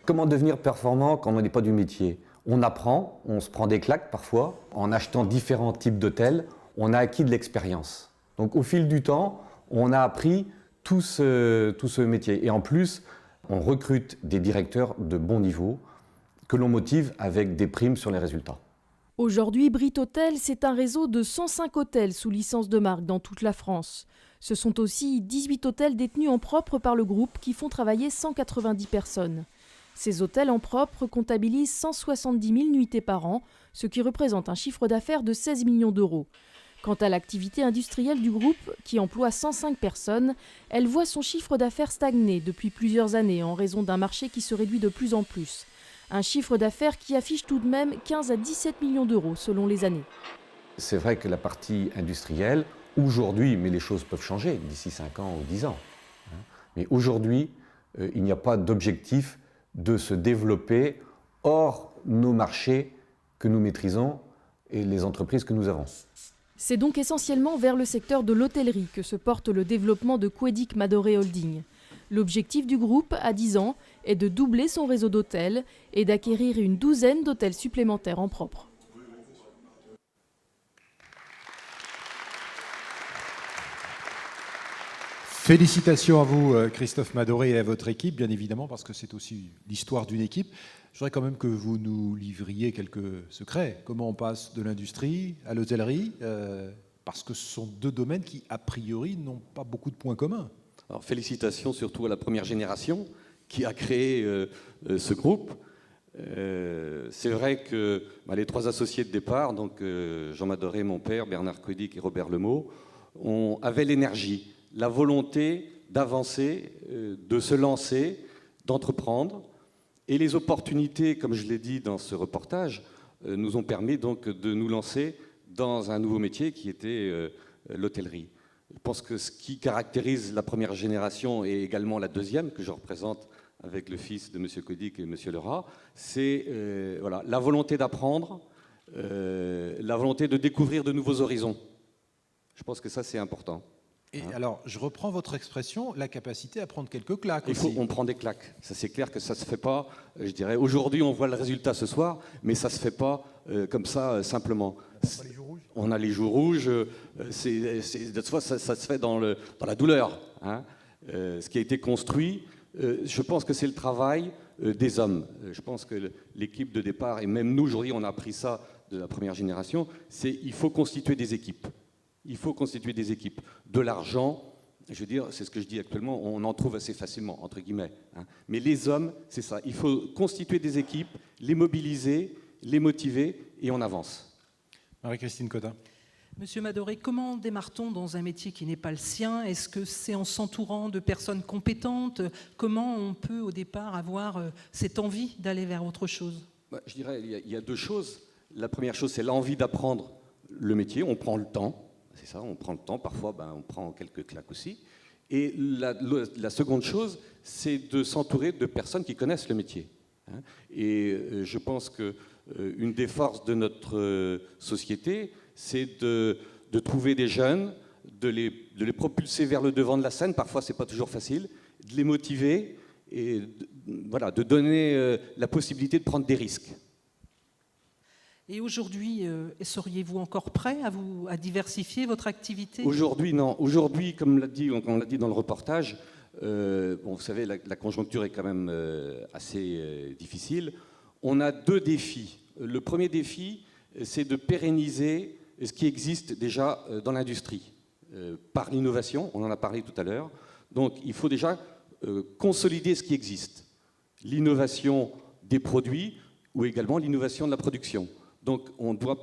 Comment devenir performant quand on n'est pas du métier? On apprend, on se prend des claques parfois. En achetant différents types d'hôtels, on a acquis de l'expérience. Donc au fil du temps, on a appris tout ce métier. Et en plus, on recrute des directeurs de bon niveau que l'on motive avec des primes sur les résultats. Aujourd'hui, Brit Hotel, c'est un réseau de 105 hôtels sous licence de marque dans toute la France. Ce sont aussi 18 hôtels détenus en propre par le groupe qui font travailler 190 personnes. Ces hôtels en propre comptabilisent 170 000 nuitées par an, ce qui représente un chiffre d'affaires de 16 millions d'euros. Quant à l'activité industrielle du groupe, qui emploie 105 personnes, elle voit son chiffre d'affaires stagner depuis plusieurs années en raison d'un marché qui se réduit de plus en plus. Un chiffre d'affaires qui affiche tout de même 15 à 17 millions d'euros selon les années. C'est vrai que la partie industrielle, aujourd'hui, mais les choses peuvent changer d'ici 5 ans ou 10 ans, mais aujourd'hui, il n'y a pas d'objectif de se développer hors nos marchés que nous maîtrisons et les entreprises que nous avons. C'est donc essentiellement vers le secteur de l'hôtellerie que se porte le développement de Quedic Madoré Holding. L'objectif du groupe, à 10 ans, est de doubler son réseau d'hôtels et d'acquérir une 12aine d'hôtels supplémentaires en propre. Félicitations à vous, Christophe Madoré, et à votre équipe, bien évidemment, parce que c'est aussi l'histoire d'une équipe. Je voudrais quand même que vous nous livriez quelques secrets. Comment on passe de l'industrie à l'hôtellerie, parce que ce sont 2 domaines qui, a priori, n'ont pas beaucoup de points communs. Alors, félicitations surtout à la première génération qui a créé ce groupe. C'est vrai que les 3 associés de départ, donc Jean Madoré, mon père, Bernard Quedic et Robert Lemot, avaient l'énergie, la volonté d'avancer, de se lancer, d'entreprendre. Et les opportunités, comme je l'ai dit dans ce reportage, nous ont permis donc de nous lancer dans un nouveau métier qui était l'hôtellerie. Je pense que ce qui caractérise la première génération et également la deuxième, que je représente avec le fils de M. Codic et M. Lerat, c'est voilà, la volonté d'apprendre, la volonté de découvrir de nouveaux horizons. Je pense que ça, c'est important. Et alors, je reprends votre expression, la capacité à prendre quelques claques aussi. On prend des claques. Ça, c'est clair que ça ne se fait pas, je dirais, aujourd'hui, on voit le résultat ce soir, mais ça ne se fait pas comme ça, simplement. On a les joues rouges, ça se fait dans la douleur. Hein. Ce qui a été construit, je pense que c'est le travail des hommes. Je pense que l'équipe de départ, et même nous aujourd'hui, on a appris ça de la première génération, c'est il faut constituer des équipes. Il faut constituer des équipes. De l'argent, je veux dire, c'est ce que je dis actuellement, on en trouve assez facilement, entre guillemets. Hein. Mais les hommes, c'est ça. Il faut constituer des équipes, les mobiliser, les motiver, et on avance. Marie-Christine Codin. Monsieur Madoré, comment démarre-t-on dans un métier qui n'est pas le sien? Est-ce que c'est en s'entourant de personnes compétentes? Comment on peut au départ avoir cette envie d'aller vers autre chose? Je dirais il y a deux choses. La première chose, c'est l'envie d'apprendre le métier. On prend le temps, c'est ça, on prend le temps. Parfois, on prend quelques claques aussi. Et la seconde chose, c'est de s'entourer de personnes qui connaissent le métier. Hein. Et je pense qu'une des forces de notre société, c'est de trouver des jeunes, de les propulser vers le devant de la scène. Parfois, ce n'est pas toujours facile. De les motiver et voilà, de donner la possibilité de prendre des risques. Et aujourd'hui, seriez-vous encore prêt à diversifier votre activité? Aujourd'hui, non. Aujourd'hui, comme on l'a dit dans le reportage, vous savez, la conjoncture est quand même assez difficile. On a deux défis. Le premier défi, c'est de pérenniser ce qui existe déjà dans l'industrie, par l'innovation, on en a parlé tout à l'heure. Donc il faut déjà consolider ce qui existe. L'innovation des produits ou également l'innovation de la production. Donc on doit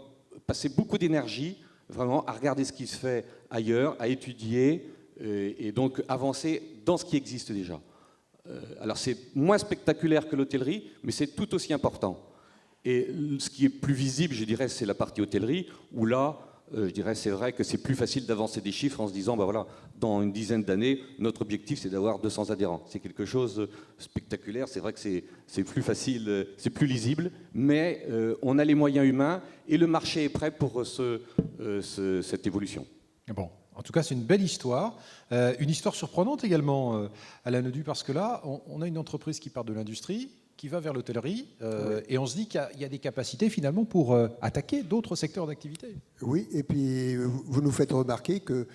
passer beaucoup d'énergie vraiment à regarder ce qui se fait ailleurs, à étudier et donc avancer dans ce qui existe déjà. Alors c'est moins spectaculaire que l'hôtellerie, mais c'est tout aussi important. Et ce qui est plus visible, je dirais, c'est la partie hôtellerie, où là, je dirais, c'est vrai que c'est plus facile d'avancer des chiffres en se disant, voilà, dans une dizaine d'années, notre objectif, c'est d'avoir 200 adhérents. C'est quelque chose de spectaculaire, c'est vrai que c'est plus facile, c'est plus lisible, mais on a les moyens humains et le marché est prêt pour cette évolution. Bon. En tout cas, c'est une belle histoire. Une histoire surprenante également, Alain Neudu, parce que là, on a une entreprise qui part de l'industrie, qui va vers l'hôtellerie, et on se dit qu'il y a des capacités finalement pour attaquer d'autres secteurs d'activité. Oui, et puis vous nous faites remarquer que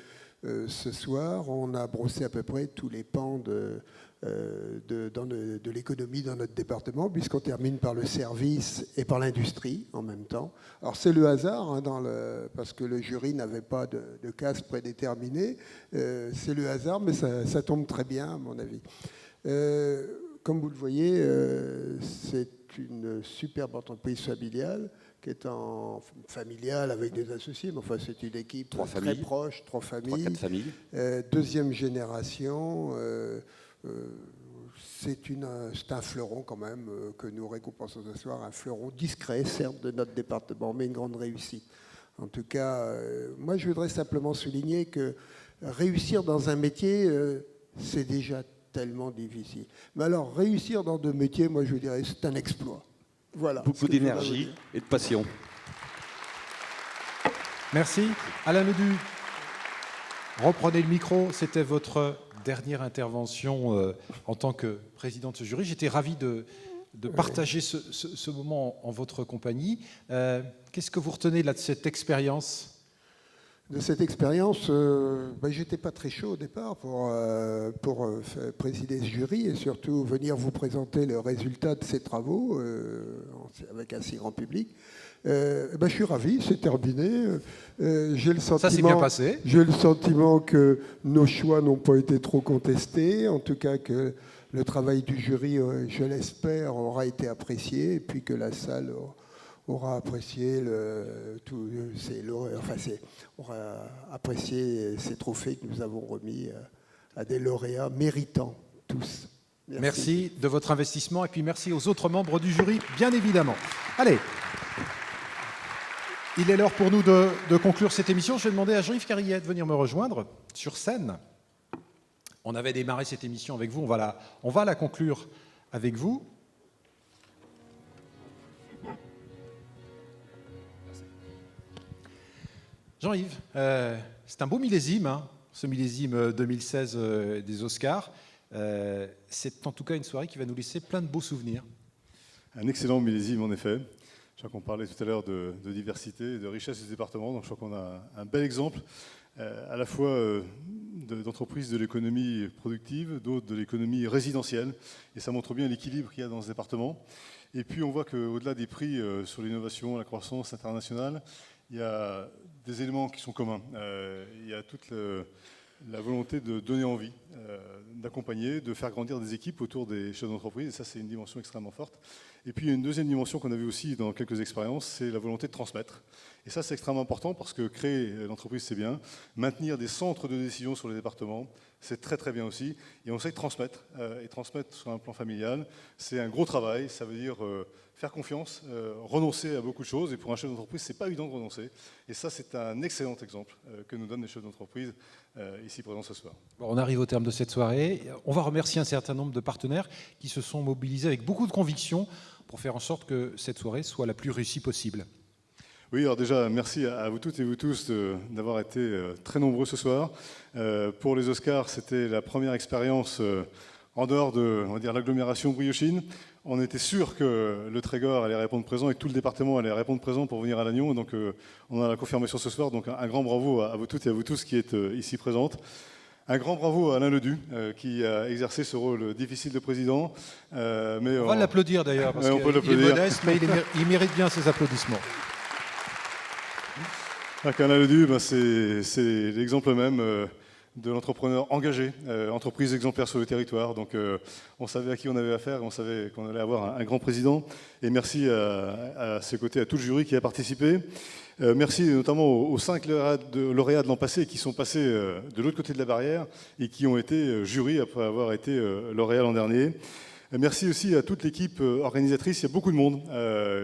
ce soir, on a brossé à peu près tous les pans de l'économie dans notre département, puisqu'on termine par le service et par l'industrie en même temps. Alors c'est le hasard, hein, parce que le jury n'avait pas de case prédéterminée. C'est le hasard, mais ça tombe très bien à mon avis. Comme vous le voyez, c'est une superbe entreprise familiale qui est familiale avec des associés, mais enfin c'est une équipe très proche, 3 familles. 3-4 familles. Deuxième génération, c'est un fleuron quand même que nous récompensons ce soir, un fleuron discret certes de notre département, mais une grande réussite. En tout cas, moi je voudrais simplement souligner que réussir dans un métier, c'est déjà tellement difficile. Mais alors, réussir dans 2 métiers, moi je dirais, c'est un exploit. Voilà. Beaucoup d'énergie et de passion. Merci. Alain Neudu, reprenez le micro. C'était votre dernière intervention en tant que président de ce jury. J'étais ravi de partager ce moment en votre compagnie. Qu'est-ce que vous retenez là de cette expérience ? De cette expérience, j'étais pas très chaud au départ pour présider ce jury et surtout venir vous présenter le résultat de ces travaux avec un si grand public. Je suis ravi, c'est terminé. J'ai le sentiment, ça s'est bien passé. J'ai le sentiment que nos choix n'ont pas été trop contestés, en tout cas que le travail du jury, je l'espère, aura été apprécié et puis que la salle aura apprécié aura apprécié ces trophées que nous avons remis à des lauréats méritants, tous. Merci de votre investissement et puis merci aux autres membres du jury, bien évidemment. Allez. Il est l'heure pour nous de conclure cette émission. Je vais demander à Jean-Yves Carillet de venir me rejoindre sur scène. On avait démarré cette émission avec vous, on va la conclure avec vous. Jean-Yves, c'est un beau millésime, hein, ce millésime 2016 des Oscars. C'est en tout cas une soirée qui va nous laisser plein de beaux souvenirs. Un excellent millésime, en effet. Je crois qu'on parlait tout à l'heure de diversité, de richesse du département. Donc je crois qu'on a un bel exemple, à la fois d'entreprises de l'économie productive, d'autres de l'économie résidentielle. Et ça montre bien l'équilibre qu'il y a dans ce département. Et puis on voit qu'au-delà des prix sur l'innovation, la croissance internationale, il y a des éléments qui sont communs. Il y a toute la volonté de donner envie, d'accompagner, de faire grandir des équipes autour des chefs d'entreprise. Et ça, c'est une dimension extrêmement forte. Et puis, il y a une deuxième dimension qu'on a vue aussi dans quelques expériences, c'est la volonté de transmettre. Et ça, c'est extrêmement important parce que créer l'entreprise, c'est bien. Maintenir des centres de décision sur les départements, c'est très, très bien aussi. Et on sait que transmettre, et transmettre sur un plan familial, c'est un gros travail. Ça veut dire faire confiance, renoncer à beaucoup de choses. Et pour un chef d'entreprise, c'est pas évident de renoncer. Et ça, c'est un excellent exemple que nous donnent les chefs d'entreprise ici présents ce soir. Bon, on arrive au terme de cette soirée. On va remercier un certain nombre de partenaires qui se sont mobilisés avec beaucoup de conviction pour faire en sorte que cette soirée soit la plus réussie possible. Oui, alors déjà, merci à vous toutes et vous tous d'avoir été très nombreux ce soir. Pour les Oscars, c'était la première expérience en dehors de, on va dire, l'agglomération briochine. On était sûr que le Trégor allait répondre présent et que tout le département allait répondre présent pour venir à Lannion. Donc on a la confirmation ce soir. Donc un grand bravo à vous toutes et à vous tous qui êtes ici présentes. Un grand bravo à Alain Ledu qui a exercé ce rôle difficile de président. Mais on va l'applaudir d'ailleurs parce qu'il est modeste, mais il mérite bien ses applaudissements. Alain Ledu, c'est l'exemple même de l'entrepreneur engagé, entreprise exemplaire sur le territoire. Donc on savait à qui on avait affaire, on savait qu'on allait avoir un grand président. Et merci à ses côtés, à tout le jury qui a participé. Merci notamment aux 5 lauréats de l'an passé qui sont passés de l'autre côté de la barrière et qui ont été jurys après avoir été lauréats l'an dernier. Merci aussi à toute l'équipe organisatrice. Il y a beaucoup de monde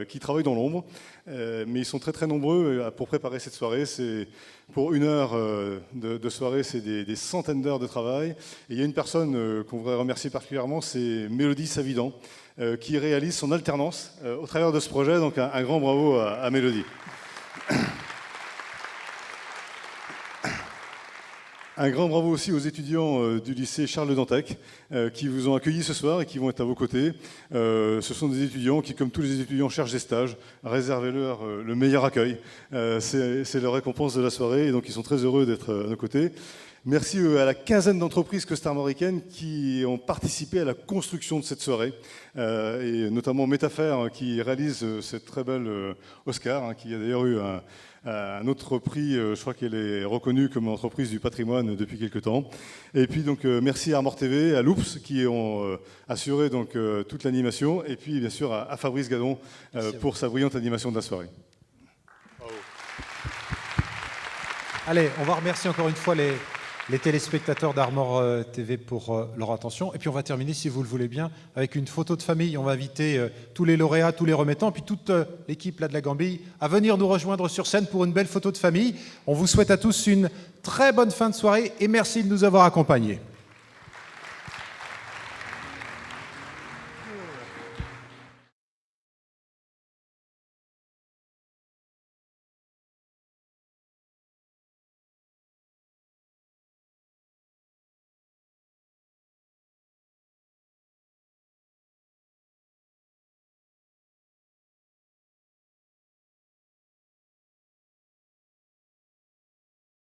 qui travaille dans l'ombre, mais ils sont très très nombreux pour préparer cette soirée. Pour 1 heure de soirée, c'est des centaines d'heures de travail. Et il y a une personne qu'on voudrait remercier particulièrement, c'est Mélodie Savidan, qui réalise son alternance au travers de ce projet. Donc un grand bravo à Mélodie. Un grand bravo aussi aux étudiants du lycée Charles de Dantec qui vous ont accueillis ce soir et qui vont être à vos côtés. Ce sont des étudiants qui, comme tous les étudiants, cherchent des stages. Réservez-leur le meilleur accueil. C'est la récompense de la soirée et donc ils sont très heureux d'être à nos côtés. Merci à la quinzaine d'entreprises costarmoricaines qui ont participé à la construction de cette soirée, et notamment Métafaire qui réalise cette très belle Oscar, qui a d'ailleurs eu un autre prix, je crois qu'elle est reconnue comme entreprise du patrimoine depuis quelques temps. Et puis donc merci à Armor TV, à Loops qui ont assuré donc toute l'animation, et puis bien sûr à Fabrice Gadon pour sa brillante animation de la soirée. Bravo. Allez, on va remercier encore une fois les téléspectateurs d'Armor TV pour leur attention. Et puis on va terminer, si vous le voulez bien, avec une photo de famille. On va inviter tous les lauréats, tous les remettants, puis toute l'équipe là de la Gambie à venir nous rejoindre sur scène pour une belle photo de famille. On vous souhaite à tous une très bonne fin de soirée et merci de nous avoir accompagnés.